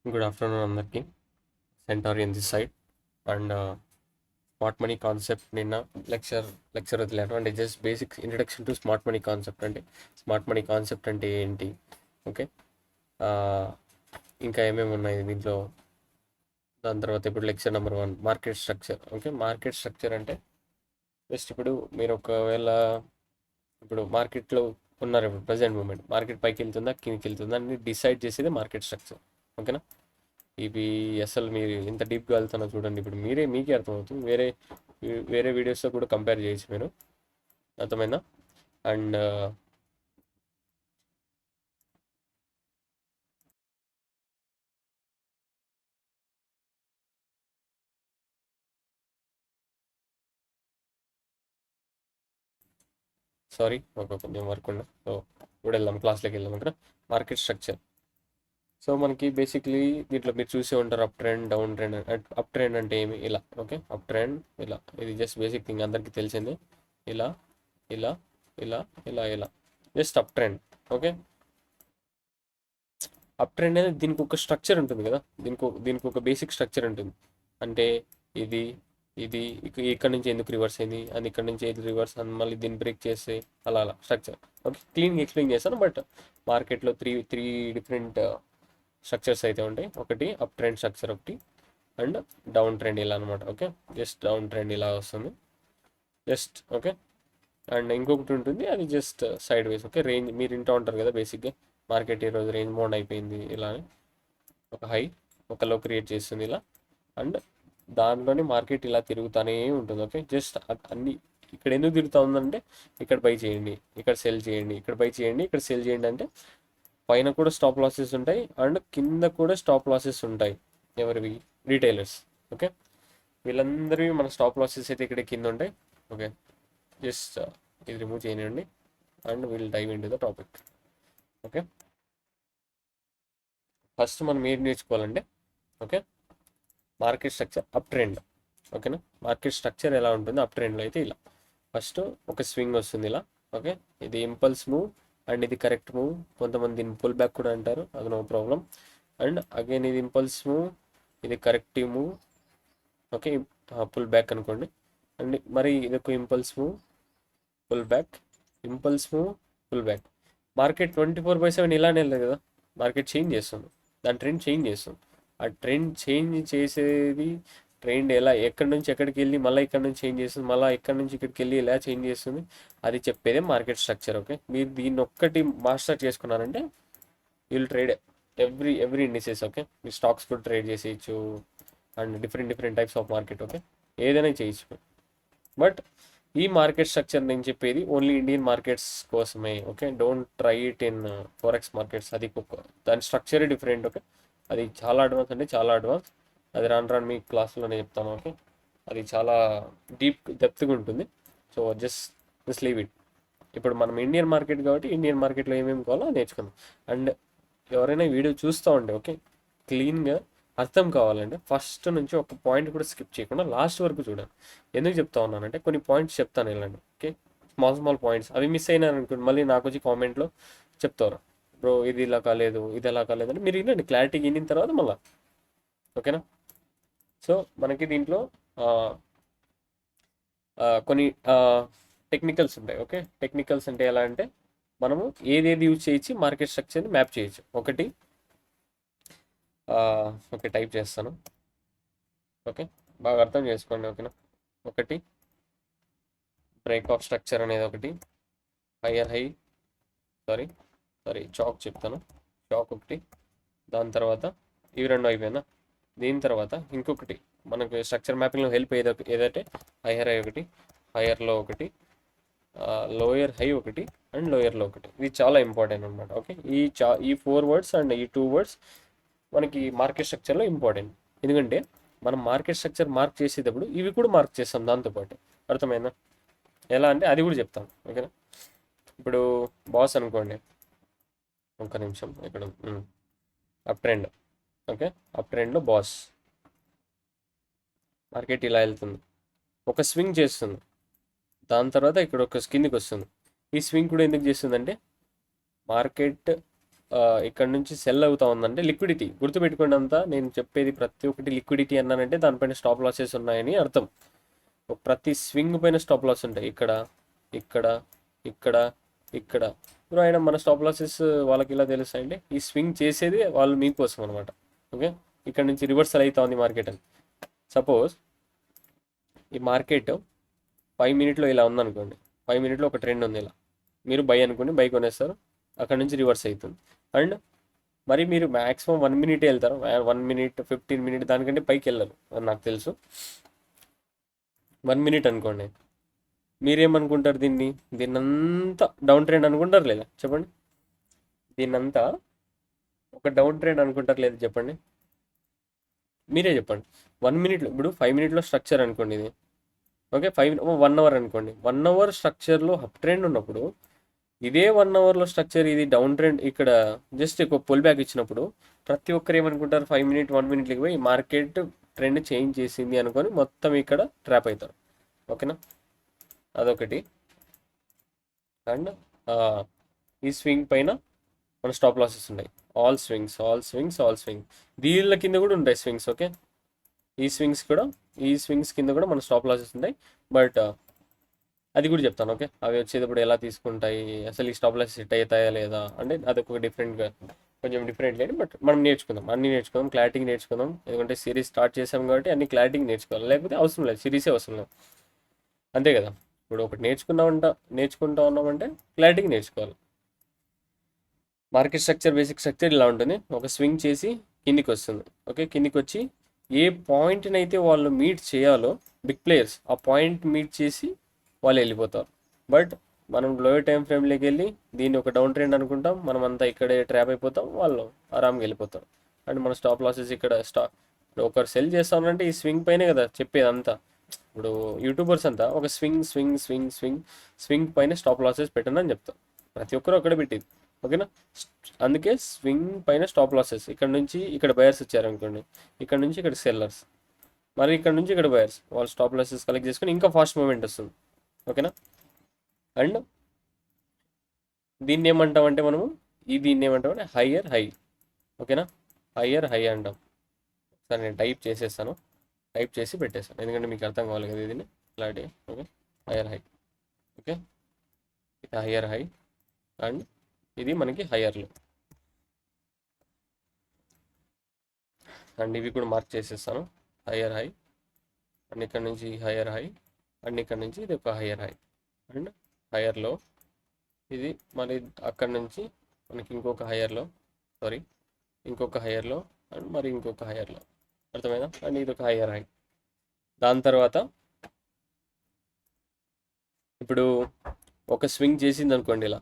Good afternoon అందరికి. సెంటారియన్ this side and smart money concept నిన్న లెక్చర్ వదిలేను. అంటే just basic introduction to smart money concept. అంటే స్మార్ట్ మనీ కాన్సెప్ట్ అంటే ఏంటి, ఓకే, ఇంకా ఏమేమి ఉన్నాయి దీంట్లో. దాని తర్వాత ఇప్పుడు lecture number 1 market structure. Okay, market structure అంటే జస్ట్ ఇప్పుడు మీరు ఒకవేళ ఇప్పుడు మార్కెట్లో ఉన్నారు, ఇప్పుడు ప్రజెంట్ మూమెంట్ మార్కెట్ పైకి వెళ్తుందా కిందికి వెళ్తుందా అని డిసైడ్ చేసేది మార్కెట్ స్ట్రక్చర్. ఓకేనా, ఇవి అసలు మీరు ఇంత డీప్గా వెళ్తున్నా చూడండి, ఇప్పుడు మీకే అర్థమవుతుంది. వేరే వీడియోస్తో కూడా కంపేర్ చేయొచ్చు మీరు, అర్థమైందా. అండ్ సారీ, ఒక కొంచెం వర్క్ ఉండే, సో ఇప్పుడు వెళ్దాం, క్లాస్లోకి వెళ్దాం. ఇక్కడ మార్కెట్ స్ట్రక్చర్. సో మనకి బేసిక్లీ దీంట్లో మీరు చూసే ఉంటారు up trend, down trend. Up trend అంటే ఏమి, ఇలా. ఓకే, అప్ ట్రెండ్ ఇలా, ఇది జస్ట్ బేసిక్ థింగ్ అందరికీ తెలిసిందే. ఇలా ఇలా ఇలా ఇలా ఇలా just up trend. Okay, up trend అనేది దీనికి ఒక స్ట్రక్చర్ ఉంటుంది కదా, దీనికి ఒక బేసిక్ స్ట్రక్చర్ ఉంటుంది. అంటే ఇది ఇది ఇక్కడ నుంచి ఎందుకు రివర్స్ అయింది, అది ఇక్కడ నుంచి ఏది రివర్స్ అని మళ్ళీ దీన్ని బ్రేక్ చేస్తే అలా అలా స్ట్రక్చర్. ఓకే, క్లీన్గా ఎక్స్ప్లెయిన్ చేస్తాను. బట్ మార్కెట్లో త్రీ డిఫరెంట్ స్ట్రక్చర్స్ అయితే ఉంటాయి. ఒకటి అప్ ట్రెండ్ స్ట్రక్చర్, ఒకటి అండ్ డౌన్ ట్రెండ్ ఇలా అనమాట. ఓకే, జస్ట్ డౌన్ ట్రెండ్ ఇలా వస్తుంది జస్ట్. ఓకే, అండ్ ఇంకొకటి ఉంటుంది, అది జస్ట్ సైడ్ వేస్. ఓకే, రేంజ్ మీరు ఇంటూ ఉంటారు కదా బేసిక్గా, మార్కెట్ ఈరోజు రేంజ్ మోడ్ అయిపోయింది ఇలా అని, ఒక హై ఒక లో క్రియేట్ చేస్తుంది ఇలా. అండ్ దాంట్లోనే మార్కెట్ ఇలా తిరుగుతూనే ఉంటుంది. ఓకే, జస్ట్ అన్ని ఇక్కడ ఎందుకు తిరుగుతూ ఉందంటే, ఇక్కడ బై చేయండి, ఇక్కడ సెల్ చేయండి, ఇక్కడ బై చేయండి, ఇక్కడ సెల్ చేయండి అంటే పైన కూడా స్టాప్ లాసెస్ ఉంటాయి అండ్ కింద కూడా స్టాప్ లాసెస్ ఉంటాయి. ఎవరివి? రీటైలర్స్. ఓకే, వీళ్ళందరివి మన స్టాప్ లాసెస్ అయితే ఇక్కడ కింద ఉంటాయి. ఓకే, జస్ట్ ఇది రిమూవ్ చేయండి and will dive into the topic. Okay, first మనం ఏం నేర్చుకోవాలంటే, okay, market structure up trend. ఓకేనా, మార్కెట్ స్ట్రక్చర్ ఎలా ఉంటుంది అప్ ట్రెండ్లో అయితే ఇలా. ఫస్ట్ ఒక స్వింగ్ వస్తుంది ఇలా. ఓకే, ఇది ఇంపల్స్ మూవ్ అండ్ ఇది కరెక్ట్ మూవ్. కొంతమంది దీన్ని పుల్ బ్యాక్ కూడా అంటారు, అది నో ప్రాబ్లం. అండ్ అగైన్ ఇది ఇంపల్స్ మూవ్, ఇది corrective move. Okay, pull back అనుకోండి. అండ్ మరి ఇది ఒక impulse move, pull back, impulse move, pull back. Market 24/7 ఇలానే వెళ్ళదు కదా, మార్కెట్ చేంజ్ చేస్తుంది, దాని ట్రెండ్ చేంజ్ చేస్తుంది. ఆ ట్రెండ్ చేంజ్ చేసేది, ట్రెండ్ ఎలా ఎక్కడి నుంచి ఎక్కడికి వెళ్ళి మళ్ళీ ఇక్కడ నుంచి చేంజ్ చేస్తుంది, మళ్ళీ ఇక్కడ నుంచి ఇక్కడికి వెళ్ళి ఎలా చేంజ్ చేస్తుంది, అది చెప్పేదే మార్కెట్ స్ట్రక్చర్. ఓకే, మీరు దీన్ని ఒక్కటి మాస్టర్ చేసుకున్నారంటే will trade every indices. Okay, మీరు స్టాక్స్ కూడా ట్రేడ్ చేసేయచ్చు and different types of market. Okay, ఏదైనా చేయొచ్చు. బట్ ఈ మార్కెట్ స్ట్రక్చర్ నేను చెప్పేది ఓన్లీ ఇండియన్ మార్కెట్స్ కోసమే. Okay, don't try it in forex markets. అది దాని స్ట్రక్చరే డిఫరెంట్. ఓకే, అది చాలా అడ్వాన్స్, అంటే చాలా అడ్వాన్స్. అది రాను మీ క్లాస్లోనే చెప్తాను. ఓకే, అది చాలా డెప్త్గా ఉంటుంది. So just leave it. ఇప్పుడు మనం ఇండియన్ మార్కెట్ కాబట్టి ఇండియన్ మార్కెట్లో ఏమేమి కావాలో నేర్చుకుందాం. అండ్ ఎవరైనా వీడియో చూస్తూ ఉంటే, ఓకే, క్లీన్గా అర్థం కావాలంటే ఫస్ట్ నుంచి ఒక పాయింట్ కూడా స్కిప్ చేయకుండా లాస్ట్ వరకు చూడండి. ఎందుకు చెప్తా ఉన్నానంటే కొన్ని పాయింట్స్ చెప్తాను వెళ్ళండి. ఓకే, స్మాల్ పాయింట్స్ అవి మిస్ అయినారు అనుకోండి, మళ్ళీ నాకు వచ్చి కామెంట్లో చెప్తారు, బ్రో ఇది ఇలా కాలేదు, ఇది ఎలా కాలేదు అంటే మీరు వినండి, క్లారిటీ వినిన తర్వాత మళ్ళీ. ఓకేనా, సో మనకి దీంట్లో కొన్ని టెక్నికల్స్ ఉంటాయి. ఓకే, టెక్నికల్స్ అంటే ఎలా అంటే మనము ఏదేది యూజ్ చేయొచ్చు మార్కెట్ స్ట్రక్చర్ని మ్యాప్ చేయొచ్చు. ఒకటి ఓకే, టైప్ చేస్తాను. ఓకే, బాగా అర్థం చేసుకోండి. ఓకేనా, ఒకటి బ్రేక్ ఆఫ్ స్ట్రక్చర్ అనేది ఒకటి, హయ్యర్ హై, సారీ చాక్ చెప్తాను, చాక్ ఒకటి. దాని తర్వాత ఇవి రెండు అయిపోయినా, దీని తర్వాత ఇంకొకటి మనకు స్ట్రక్చర్ మ్యాపింగ్లో హెల్ప్ ఏదంటే హయ్యర్ హై ఒకటి, హయ్యర్లో ఒకటి, లోయర్ హై ఒకటి అండ్ లోయర్లో ఒకటి. ఇది చాలా ఇంపార్టెంట్ అనమాట. ఓకే, ఈ 4 వర్డ్స్ అండ్ ఈ 2 వర్డ్స్ మనకి మార్కెట్ స్ట్రక్చర్లో ఇంపార్టెంట్. ఎందుకంటే మనం మార్కెట్ స్ట్రక్చర్ మార్క్ చేసేటప్పుడు ఇవి కూడా మార్క్ చేస్తాం దాంతోపాటు. అర్థమైందా? ఎలా అంటే అది కూడా చెప్తాం. ఓకేనా, ఇప్పుడు బాస్ అనుకోండి, ఒక్క నిమిషం ఇక్కడ అప్ ట్రెండ్. ఓకే, అప్ ట్రెండ్లో బాస్ మార్కెట్ ఇలా వెళ్తుంది, ఒక స్వింగ్ చేస్తుంది, దాని తర్వాత ఇక్కడ ఒక కిందికి వస్తుంది. ఈ స్వింగ్ కూడా ఎందుకు చేస్తుందంటే మార్కెట్ ఇక్కడ నుంచి సెల్ అవుతా ఉందంటే లిక్విడిటీ గుర్తుపెట్టుకోండి. అంతా నేను చెప్పేది ప్రతి ఒక్కటి లిక్విడిటీ అన్నానంటే దానిపైన స్టాప్ లాసెస్ ఉన్నాయని అర్థం. ప్రతి స్వింగ్ పైన స్టాప్ లాస్ ఉంటాయి. ఇక్కడ ఇక్కడ ఇక్కడ ఇక్కడ ఇప్పుడు ఆయన మన స్టాప్ లాసెస్ వాళ్ళకి ఇలా తెలుస్తాయండి. ఈ స్వింగ్ చేసేది వాళ్ళు మీకోసం అనమాట. ఓకే, ఇక్కడ నుంచి రివర్సల్ అవుతా ఉంది మార్కెట్ అని. సపోజ్ ఈ మార్కెట్ 5 మినిట్లో ఇలా ఉందనుకోండి, 5 మినిట్లో ఒక ట్రెండ్ ఉంది ఇలా, మీరు బై అనుకోండి, బై కొనేస్తారు, అక్కడ నుంచి రివర్స్ అవుతుంది. అండ్ మరి మీరు మ్యాక్సిమం 1 మినిటే వెళ్తారు, 1 మినిట్ 15 మినిట్ దానికంటే పైకి వెళ్ళరు అని నాకు తెలుసు. 1 మినిట్ అనుకోండి, మీరేమనుకుంటారు? దీన్నంతా డౌన్ ట్రెండ్ అనుకుంటారు లేదా చెప్పండి? దీన్నంతా ఒక డౌన్ ట్రెండ్ అనుకుంటారు లేదా చెప్పండి? మీరే చెప్పండి. 1 మినిట్లో, ఇప్పుడు 5 మినిట్లో స్ట్రక్చర్ అనుకోండి ఇది. ఓకే, 1 అవర్ అనుకోండి. 1 అవర్ స్ట్రక్చర్లో అప్ ట్రెండ్ ఉన్నప్పుడు ఇదే 1 అవర్లో స్ట్రక్చర్ ఇది డౌన్ ట్రెండ్, ఇక్కడ జస్ట్ ఒక పుల్ బ్యాక్ ఇచ్చినప్పుడు ప్రతి ఒక్కరు ఏమనుకుంటారు? 5 మినిట్ 1 మినిట్లకి పోయి మార్కెట్ ట్రెండ్ చేంజ్ చేసింది అనుకొని మొత్తం ఇక్కడ ట్రాప్ అవుతారు. ఓకేనా, అదొకటి. అండ్ ఈ స్వింగ్ పైన మన స్టాప్ లాసెస్ ఉన్నాయి. All swings all swings all swing, దీళ్ళ కింద కూడా ఉంటాయి స్వింగ్స్. ఓకే, ఈ స్వింగ్స్ కింద కూడా మన స్టాప్ లాసెస్ ఉంటాయి. బట్ అది కూడా చెప్తాను. ఓకే, అవి వచ్చేటప్పుడు ఎలా తీసుకుంటాయి, అసలు ఈ స్టాప్ లాసెస్ సెట్ అవుతాయా లేదా అంటే అదొక డిఫరెంట్గా, కొంచెం డిఫరెంట్ లేదు. బట్ మనం నేర్చుకుందాం, అన్నీ నేర్చుకుందాం, క్లారిటీ నేర్చుకుందాం. ఎందుకంటే సిరీస్ స్టార్ట్ చేసాం కాబట్టి అన్ని క్లారిటీ నేర్చుకోవాలి, లేకపోతే అవసరం లేదు, సిరీసే అవసరం లేదు. అంతే కదా. ఇప్పుడు ఒకటి నేర్చుకుంటా ఉన్నామంటే క్లారిటీకి నేర్చుకోవాలి. మార్కెట్ స్ట్రక్చర్, బేసిక్ స్ట్రక్చర్ ఇలా ఉంటుంది. ఒక స్వింగ్ చేసి కిందికి వస్తుంది. ఓకే, కిందికి వచ్చి ఏ పాయింట్ని అయితే వాళ్ళు మీట్ చేయాలో బిగ్ ప్లేయర్స్, ఆ పాయింట్ మీట్ చేసి వాళ్ళు వెళ్ళిపోతారు. బట్ మనం లోయర్ టైం ఫ్రేమ్లోకి వెళ్ళి దీన్ని ఒక డౌన్ ట్రెండ్ అనుకుంటాం, మనం అంతా ఇక్కడే ట్రాప్ అయిపోతాం, వాళ్ళు ఆరామ్గా వెళ్ళిపోతారు. అండ్ మన స్టాప్ లాసెస్ ఇక్కడ ఇప్పుడు ఒకరు సెల్ చేస్తామంటే ఈ స్వింగ్ పైనే కదా చెప్పేది అంతా. ఇప్పుడు యూట్యూబర్స్ అంతా ఒక స్వింగ్ పైన స్టాప్ లాసెస్ పెట్టండి అని చెప్తారు. ప్రతి ఒక్కరు అక్కడ పెట్టేది. ఓకేనా, అందుకే స్వింగ్ పైన స్టాప్ లాసెస్. ఇక్కడ నుంచి ఇక్కడ బయర్స్ వచ్చారనుకోండి, ఇక్కడ నుంచి ఇక్కడ సెల్లర్స్, మరి ఇక్కడ నుంచి ఇక్కడ బయర్స్, వాళ్ళు స్టాప్ లాసెస్ కలెక్ట్ చేసుకొని ఇంకా ఫాస్ట్ మూమెంట్ వస్తుంది. ఓకేనా, అండ్ దీన్ని ఏమంటామంటే మనము దీన్ని ఏమంటామంటే హయ్యర్ హై. ఓకేనా, హయ్యర్ హై అంటాం. సరే, నేను టైప్ చేసేస్తాను, టైప్ చేసి పెట్టేస్తాను, ఎందుకంటే మీకు అర్థం కావాలి కదా దీన్ని clarity. Okay, higher high. Okay, ఇది హయ్యర్ హై అండ్ ఇది మనకి హయ్యర్లో. అండ్ ఇవి కూడా మార్క్ చేసేస్తాను, హయ్యర్ హై అండ్ ఇక్కడ నుంచి హయ్యర్ హై అండ్ ఇక్కడ నుంచి ఇది ఒక హయ్యర్ హై అండ్ హయ్యర్లో. ఇది మరి అక్కడ నుంచి మనకి ఇంకొక హయ్యర్లో అండ్ మరి ఇంకొక హయ్యర్లో, అర్థమైనా? అండ్ ఇది ఒక హయ్యర్ హై. దాని తర్వాత ఇప్పుడు ఒక స్వింగ్ చేసింది అనుకోండి ఇలా,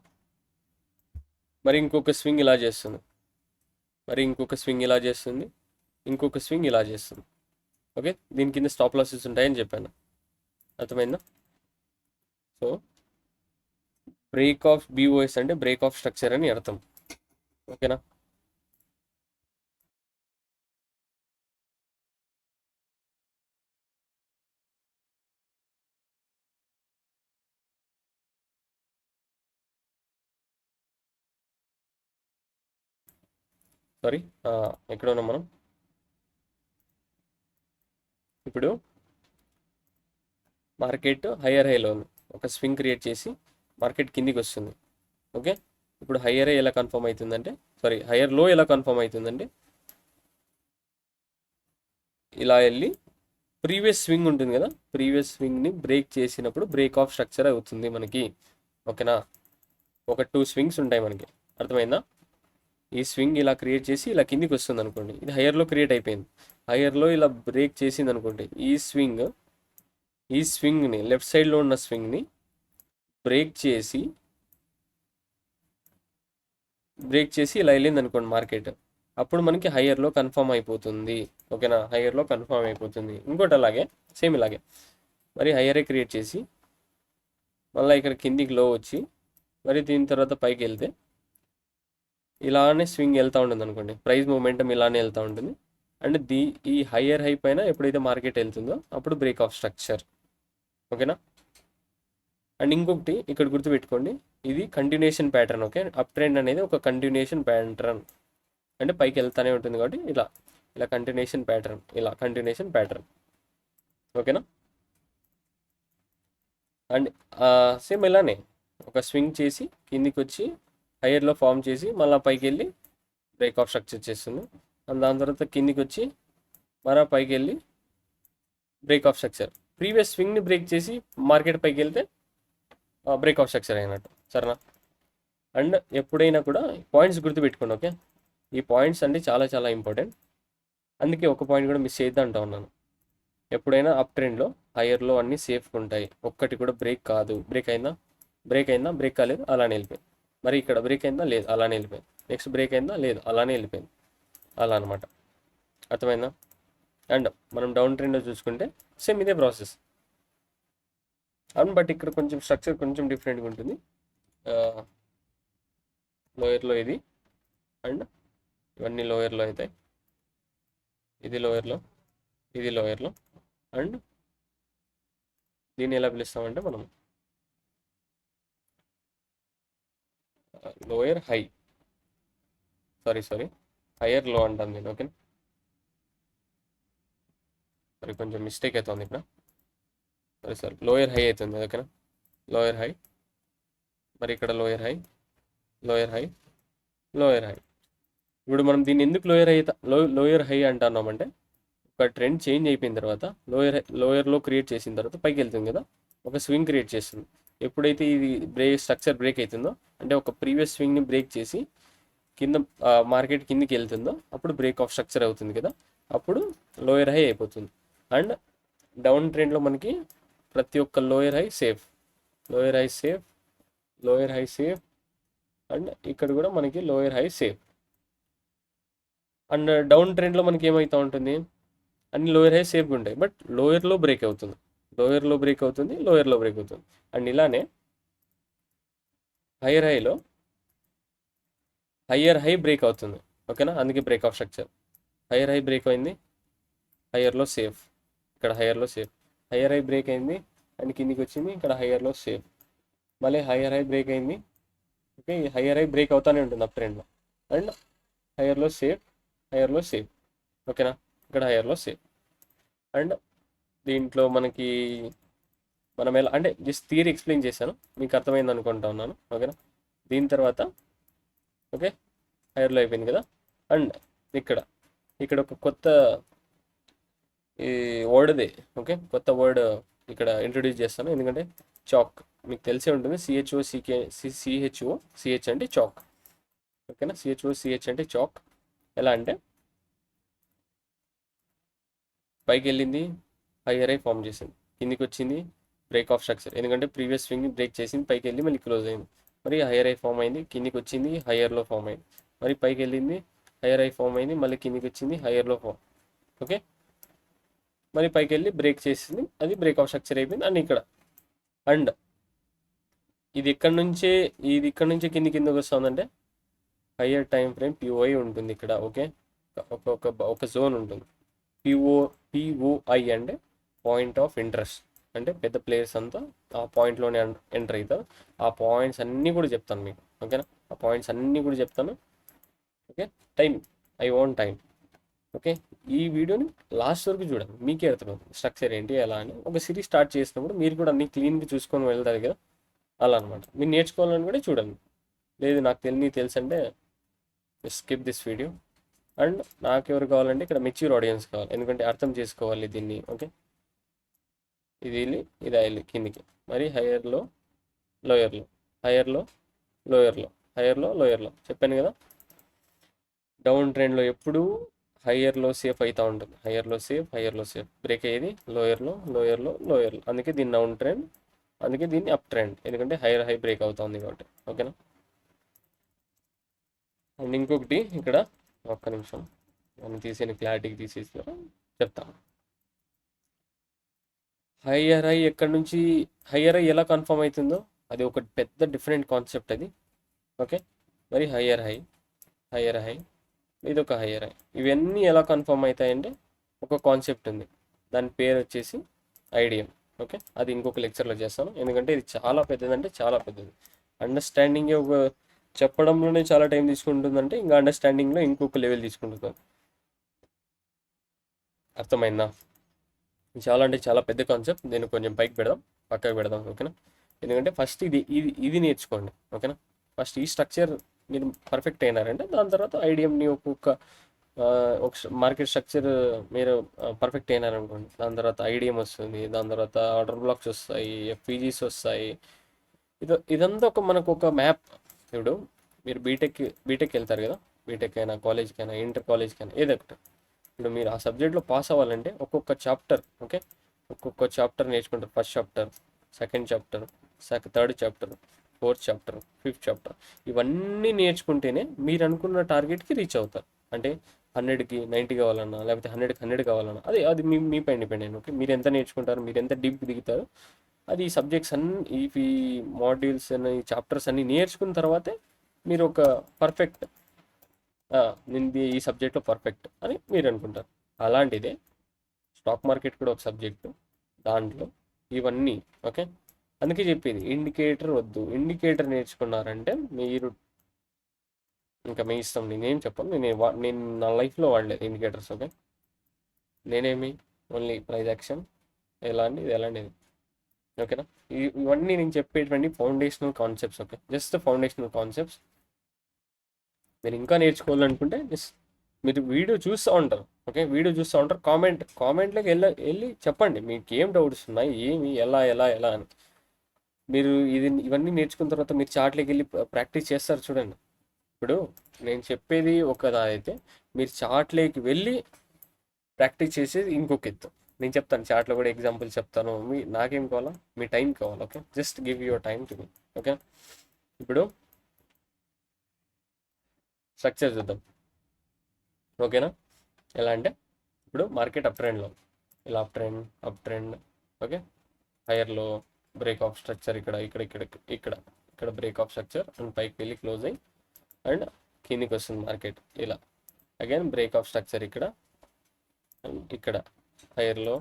మరి ఇంకొక స్వింగ్ ఇలా చేస్తుంది, మరి ఇంకొక స్వింగ్ ఇలా చేస్తుంది, ఇంకొక స్వింగ్ ఇలా చేస్తుంది. ఓకే, దీని కింద స్టాప్ లాసెస్ ఉంటాయని చెప్పాను, అర్థమైందా? సో బ్రేక్ ఆఫ్ BOS అంటే బ్రేక్ ఆఫ్ స్ట్రక్చర్ అని అర్థం. ఓకేనా, సారీ, ఎక్కడ ఉన్నాం మనం? ఇప్పుడు మార్కెట్ హయ్యర్ హైలో ఉంది, ఒక స్వింగ్ క్రియేట్ చేసి మార్కెట్ కిందికి వస్తుంది. ఓకే, ఇప్పుడు హయ్యర్ హై ఎలా కన్ఫర్మ్ అవుతుందంటే, సారీ, హయ్యర్ లో ఎలా కన్ఫర్మ్ అవుతుందంటే ఇలా వెళ్ళి ప్రీవియస్ స్వింగ్ ఉంటుంది కదా, ప్రీవియస్ స్వింగ్ని బ్రేక్ చేసినప్పుడు బ్రేక్ ఆఫ్ స్ట్రక్చర్ అవుతుంది మనకి. ఓకేనా, ఒక 2 స్వింగ్స్ ఉంటాయి మనకి, అర్థమైందా? ఈ స్వింగ్ ఇలా క్రియేట్ చేసి ఇలా కిందికి వస్తుంది అనుకోండి, ఇది హయ్యర్లో క్రియేట్ అయిపోయింది. హయ్యర్లో ఇలా బ్రేక్ చేసింది అనుకోండి, ఈ స్వింగ్ని లెఫ్ట్ సైడ్లో ఉన్న స్వింగ్ని బ్రేక్ చేసి ఇలా వెళ్ళింది అనుకోండి మార్కెట్, అప్పుడు మనకి హయ్యర్లో కన్ఫర్మ్ అయిపోతుంది. ఓకేనా, హయ్యర్లో కన్ఫర్మ్ అయిపోతుంది. ఇంకోటి అలాగే సేమ్ ఇలాగే మరి హయ్యరే క్రియేట్ చేసి మళ్ళీ ఇక్కడ కిందికి లో వచ్చి మరి దీని తర్వాత పైకి వెళ్తే ఇలానే స్వింగ్ వెళ్తూ ఉంటుంది అనుకోండి, ప్రైస్ మూమెంటం ఇలానే వెళ్తూ ఉంటుంది. అండ్ ఈ హయ్యర్ హై పైన ఎప్పుడైతే మార్కెట్ వెళ్తుందో అప్పుడు బ్రేక్ ఆఫ్ స్ట్రక్చర్. ఓకేనా, అండ్ ఇంకొకటి ఇక్కడ గుర్తుపెట్టుకోండి, ఇది continuation pattern. Okay, up trend అనేది ఒక కంటిన్యూషన్ ప్యాటర్న్, అంటే పైకి వెళ్తానే ఉంటుంది కాబట్టి ఇలా ఇలా కంటిన్యూషన్ ప్యాటర్న్, ఇలా కంటిన్యూషన్ ప్యాటర్న్. ఓకేనా. అండ్ సేమ్ ఇలానే ఒక స్వింగ్ చేసి కిందికి వచ్చి హైయర్లో ఫామ్ చేసి మళ్ళీ పైకి వెళ్ళి బ్రేక్ ఆఫ్ స్ట్రక్చర్ చేస్తుంది. అండ్ దాని తర్వాత కిందికి వచ్చి మరో పైకి వెళ్ళి బ్రేక్ ఆఫ్ స్ట్రక్చర్. ప్రీవియస్ స్వింగ్ని బ్రేక్ చేసి మార్కెట్ పైకి వెళ్తే బ్రేక్ ఆఫ్ స్ట్రక్చర్ అయినట్టు, సరేనా. అండ్ ఎప్పుడైనా కూడా పాయింట్స్ గుర్తుపెట్టుకోండి. ఓకే, ఈ పాయింట్స్ అంటే చాలా చాలా ఇంపార్టెంట్. అందుకే ఒక పాయింట్ కూడా మిస్ చేయొద్దు అంటా ఉన్నాను. ఎప్పుడైనా అప్ ట్రెండ్లో హైయర్లో అన్నీ సేఫ్గా ఉంటాయి, ఒక్కటి కూడా బ్రేక్ కాదు. బ్రేక్ అయిందా, బ్రేక్ కాలేదు, అలానే వెళ్ళిపోయింది. మరి ఇక్కడ బ్రేక్ అయిందా, లేదు, అలానే వెళ్ళిపోయింది. నెక్స్ట్ బ్రేక్ అయిందా, లేదు, అలానే వెళ్ళిపోయింది. అలా అనమాట, అర్థమైందా. అండ్ మనం డౌన్ ట్రెండ్లో చూసుకుంటే సేమ్ ఇదే ప్రాసెస్. అవును, బట్ ఇక్కడ కొంచెం స్ట్రక్చర్ కొంచెం డిఫరెంట్గా ఉంటుంది. లోయర్లో ఇది, అండ్ ఇవన్నీ లోయర్లో అవుతాయి. ఇది లోయర్లో, ఇది లోయర్లో. అండ్ దీన్ని ఎలా పిలుస్తామంటే మనం లోయర్ హై, సారీ హయ్యర్ లో అంటాను నేను. ఓకే, మరి కొంచెం మిస్టేక్ అవుతుంది ఇక్కడ. సారీ లోయర్ హై అవుతుంది. ఓకేనా, లోయర్ హై. మరి ఇక్కడ lower high, lower high, lower high. ఇప్పుడు మనం దీన్ని ఎందుకు లోయర్ హై అంటున్నామంటే, ఒక ట్రెండ్ చేంజ్ అయిపోయిన తర్వాత లోయర్లో క్రియేట్ చేసిన తర్వాత పైకి వెళ్తుంది కదా, ఒక స్వింగ్ క్రియేట్ చేస్తుంది. ఎప్పుడైతే ఇది స్ట్రక్చర్ బ్రేక్ అవుతుందో, అంటే ఒక ప్రీవియస్ స్వింగ్ని బ్రేక్ చేసి కింద మార్కెట్ కిందికి వెళ్తుందో అప్పుడు బ్రేక్ ఆఫ్ స్ట్రక్చర్ అవుతుంది కదా, అప్పుడు లోయర్ హై అయిపోతుంది. అండ్ డౌన్ ట్రెండ్లో మనకి ప్రతి ఒక్క lower high safe, lower high safe, lower high safe. And ఇక్కడ కూడా మనకి lower high safe. And down ట్రెండ్లో మనకి ఏమవుతూ ఉంటుంది, అన్ని లోయర్ హై సేఫ్గా ఉంటాయి, బట్ లోయర్లో బ్రేక్ అవుతుంది, లోయర్లో బ్రేక్ అవుతుంది, లోయర్లో బ్రేక్ అవుతుంది. అండ్ ఇలానే హైయర్ హైలో హయ్యర్ హై బ్రేక్ అవుతుంది. ఓకేనా, అందుకే break of structure. Higher high break అయింది, హయ్యర్లో సేఫ్, ఇక్కడ హయ్యర్లో సేఫ్. హయ్యర్ హై బ్రేక్ అయింది అండ్ కిందికి వచ్చింది, ఇక్కడ హయ్యర్లో సేఫ్. మళ్ళీ హయ్యర్ హై బ్రేక్ అయింది. ఓకే, హయ్యర్ హై బ్రేక్ అవుతానే ఉంటుంది అప్ ట్రెండ్లో. అండ్ హయ్యర్లో సేఫ్, హయ్యర్లో సేఫ్. ఓకేనా, ఇక్కడ హయ్యర్లో సేఫ్. అండ్ దీంట్లో మనం ఎలా అంటే జస్ట్ థియరీ ఎక్స్ప్లెయిన్ చేశాను, మీకు అర్థమైంది అనుకుంటా ఉన్నాను. ఓకేనా, దీని తర్వాత ఓకే హైయర్లో అయిపోయింది కదా. అండ్ ఇక్కడ ఒక కొత్త ఈ వర్డ్ది, ఓకే, కొత్త వర్డ్ ఇక్కడ ఇంట్రొడ్యూస్ చేస్తాను. ఎందుకంటే చాక్ మీకు తెలిసే ఉంటుంది, సిహెచ్ అంటే చాక్. ఓకేనా, సిహెచ్ అంటే చాక్. ఎలా అంటే పైకి వెళ్ళింది, హైయర్ హై ఫామ్ చేసింది, కిందికి వచ్చింది, బ్రేక్ ఆఫ్ స్ట్రక్చర్. ఎందుకంటే ప్రీవియస్ స్వింగ్ బ్రేక్ చేసింది, పైకి వెళ్ళి మళ్ళీ క్లోజ్ అయింది. మరి హైయర్ హై ఫామ్ అయింది, కిందికి వచ్చింది, హైయర్లో ఫామ్ అయింది. మరి పైకి వెళ్ళింది, హైయర్ హై ఫామ్ అయింది, మళ్ళీ కిందికి వచ్చింది, హైయర్లో ఫామ్. ఓకే, మరి పైకి వెళ్ళి బ్రేక్ చేసింది, అది బ్రేక్ ఆఫ్ స్ట్రక్చర్ అయిపోయింది. అండ్ ఇక్కడ అండ్ ఇది ఇక్కడ నుంచే కిందికి వస్తుందంటే హయ్యర్ టైం ఫ్రేమ్ పిఓఐ ఉంటుంది ఇక్కడ. ఓకే, ఒక జోన్ ఉంటుంది. పిఓఐ అంటే పాయింట్ ఆఫ్ ఇంట్రెస్ట్, అంటే పెద్ద ప్లేయర్స్ అంతా ఆ పాయింట్లోనే ఎంటర్ అవుతారు. ఆ పాయింట్స్ అన్నీ కూడా చెప్తాను మీకు. ఓకేనా, ఆ పాయింట్స్ అన్నీ కూడా చెప్తాను. Okay, time, I want time. Okay, ఈ వీడియోని లాస్ట్ వరకు చూడండి, మీకే అర్థమవుతుంది స్ట్రక్చర్ ఏంటి ఎలా అని. ఒక సిరీస్ స్టార్ట్ చేసినప్పుడు మీరు కూడా అన్ని క్లీన్గా చూసుకొని వెళ్తారు కదా, అలా అనమాట. మీరు నేర్చుకోవాలని కూడా చూడండి. లేదు నాకు తెలుసు అంటే స్కిప్ దిస్ వీడియో. అండ్ నాకు ఎవరు కావాలంటే ఇక్కడ మెచ్యూర్ ఆడియన్స్ కావాలి, ఎందుకంటే అర్థం చేసుకోవాలి దీన్ని. ఓకే, ఇది వెళ్ళి కిందికి, మరి హయ్యర్లో, లోయర్లో, హయ్యర్లో, లోయర్లో, హయ్యర్లో, లోయర్లో. చెప్పాను కదా, డౌన్ ట్రెండ్లో ఎప్పుడు హయ్యర్లో సేఫ్ అవుతూ ఉంటుంది, హయ్యర్లో సేఫ్. బ్రేక్ అయ్యేది లోయర్లో, లోయర్లో, లోయర్లో. అందుకే దీన్ని డౌన్ ట్రెండ్, అందుకే దీన్ని అప్ ట్రెండ్, ఎందుకంటే హైయర్ హై బ్రేక్ అవుతుంది కాబట్టి. ఓకేనా. అండ్ ఇంకొకటి ఇక్కడ ఒక్క నిమిషం మనం క్లారిటీకి తీసేసి చెప్తాను. హయ్యర్ హై ఎక్కడి నుంచి, హయ్యర్ హై ఎలా కన్ఫర్మ్ అవుతుందో అది ఒక పెద్ద డిఫరెంట్ కాన్సెప్ట్ అది. ఓకే, మరి హయ్యర్ హై, ఇది ఒక హయ్యర్ హై. ఇవన్నీ ఎలా కన్ఫర్మ్ అవుతాయంటే ఒక కాన్సెప్ట్ ఉంది, దాని పేరు వచ్చేసి ఐడిఎం. ఓకే, అది ఇంకొక లెక్చర్లో చేస్తాను, ఎందుకంటే ఇది చాలా పెద్దది, అంటే చాలా పెద్దది. అండర్స్టాండింగ్ ఒక చెప్పడంలోనే చాలా టైం తీసుకుంటుందంటే ఇంకా అండర్స్టాండింగ్లో ఇంకొక లెవెల్ తీసుకుంటుంది. అర్థమైందా? చాలా అంటే చాలా పెద్ద కాన్సెప్ట్. దీన్ని కొంచెం పైకి పెడదాం, పక్కకు పెడదాం, ఓకేనా? ఎందుకంటే ఫస్ట్ ఇది నేర్చుకోండి, ఓకేనా? ఫస్ట్ ఈ స్ట్రక్చర్ మీరు పర్ఫెక్ట్ అయినారంటే దాని తర్వాత ఐడిఎంని ఒక్కొక్క ఒక మార్కెట్ స్ట్రక్చర్ మీరు పర్ఫెక్ట్ అయినారనుకోండి, దాని తర్వాత ఐడిఎం వస్తుంది, దాని తర్వాత ఆర్డర్ బ్లాక్స్ వస్తాయి, ఎఫ్పిజీస్ వస్తాయి. ఇదంతా మనకు ఒక మ్యాప్. ఇప్పుడు మీరు బీటెక్ వెళ్తారు కదా, బీటెక్ అయినా కాలేజ్కి అయినా ఇంటర్ కాలేజ్కి అయినా ఏదో ఒకటి. ఇప్పుడు మీరు ఆ సబ్జెక్ట్లో పాస్ అవ్వాలంటే ఒక్కొక్క చాప్టర్, ఓకే, ఒక్కొక్క చాప్టర్ నేర్చుకుంటారు. First chapter, second chapter, third chapter, fourth chapter, fifth chapter, ఇవన్నీ నేర్చుకుంటేనే మీరు అనుకున్న టార్గెట్కి రీచ్ అవుతారు. అంటే 100కి 90 కావాలన్నా, లేకపోతే 100కి 100 కావాలన్నా, అది మీ పైన డిపెండ్ అయ్యింది. ఓకే, మీరు ఎంత నేర్చుకుంటారు, మీరు ఎంత డీప్ దిగుతారు, అది ఈ సబ్జెక్ట్స్ అన్ని, ఈ మాడ్యూల్స్ అన్ని, ఈ చాప్టర్స్ అన్ని నేర్చుకున్న తర్వాతే మీరు ఒక పర్ఫెక్ట్, నేను ఈ సబ్జెక్ట్లో పర్ఫెక్ట్ అని మీరు అనుకుంటారు. అలాంటిదే స్టాక్ మార్కెట్ కూడా ఒక సబ్జెక్టు, దాంట్లో ఇవన్నీ, ఓకే. అందుకే చెప్పేది ఇండికేటర్ వద్దు. ఇండికేటర్ నేర్చుకున్నారంటే మీరు ఇంకా మీ ఇష్టం, నేనేం చెప్పను. నేను నా లైఫ్లో వాడలేదు ఇండికేటర్స్, ఓకే. నేనేమి ఓన్లీ ప్రైజ్ యాక్షన్ ఎలాంటిది, ఓకేనా? ఇవన్నీ నేను చెప్పేటువంటి foundational concepts, okay, just foundational concepts. మీరు ఇంకా నేర్చుకోవాలనుకుంటే జస్ట్ మీరు వీడియో చూస్తూ ఉంటారు, ఓకే, వీడియో చూస్తూ ఉంటారు, కామెంట్లోకి వెళ్ళి చెప్పండి మీకు ఏం డౌట్స్ ఉన్నాయి, ఏమి ఎలా అని. మీరు ఇవన్నీ నేర్చుకున్న తర్వాత మీరు చాట్లోకి వెళ్ళి ప్రాక్టీస్ చేస్తారు చూడండి. ఇప్పుడు నేను చెప్పేది ఒకదా అయితే, మీరు చాట్లోకి వెళ్ళి ప్రాక్టీస్ చేసేది ఇంకొక ఎత్తు. నేను చెప్తాను చాట్లో కూడా ఎగ్జాంపుల్ చెప్తాను. నాకేం కావాలా, మీ టైం కావాలి, okay, just give your time to me, okay. ఇప్పుడు స్ట్రక్చర్ చూద్దాం, ఓకేనా? ఎలా అంటే ఇప్పుడు మార్కెట్ అప్ ట్రెండ్లో, ఇలా అప్ ట్రెండ్, ఓకే, హైయర్లో బ్రేక్ ఆఫ్ స్ట్రక్చర్, ఇక్కడ బ్రేక్ ఆఫ్ స్ట్రక్చర్ అండ్ పైకి వెళ్ళి క్లోజ్ అయ్యి అండ్ కిందికి వస్తుంది మార్కెట్ ఇలా. అగైన్ బ్రేక్ ఆఫ్ స్ట్రక్చర్ ఇక్కడ అండ్ ఇక్కడ హైయర్లో,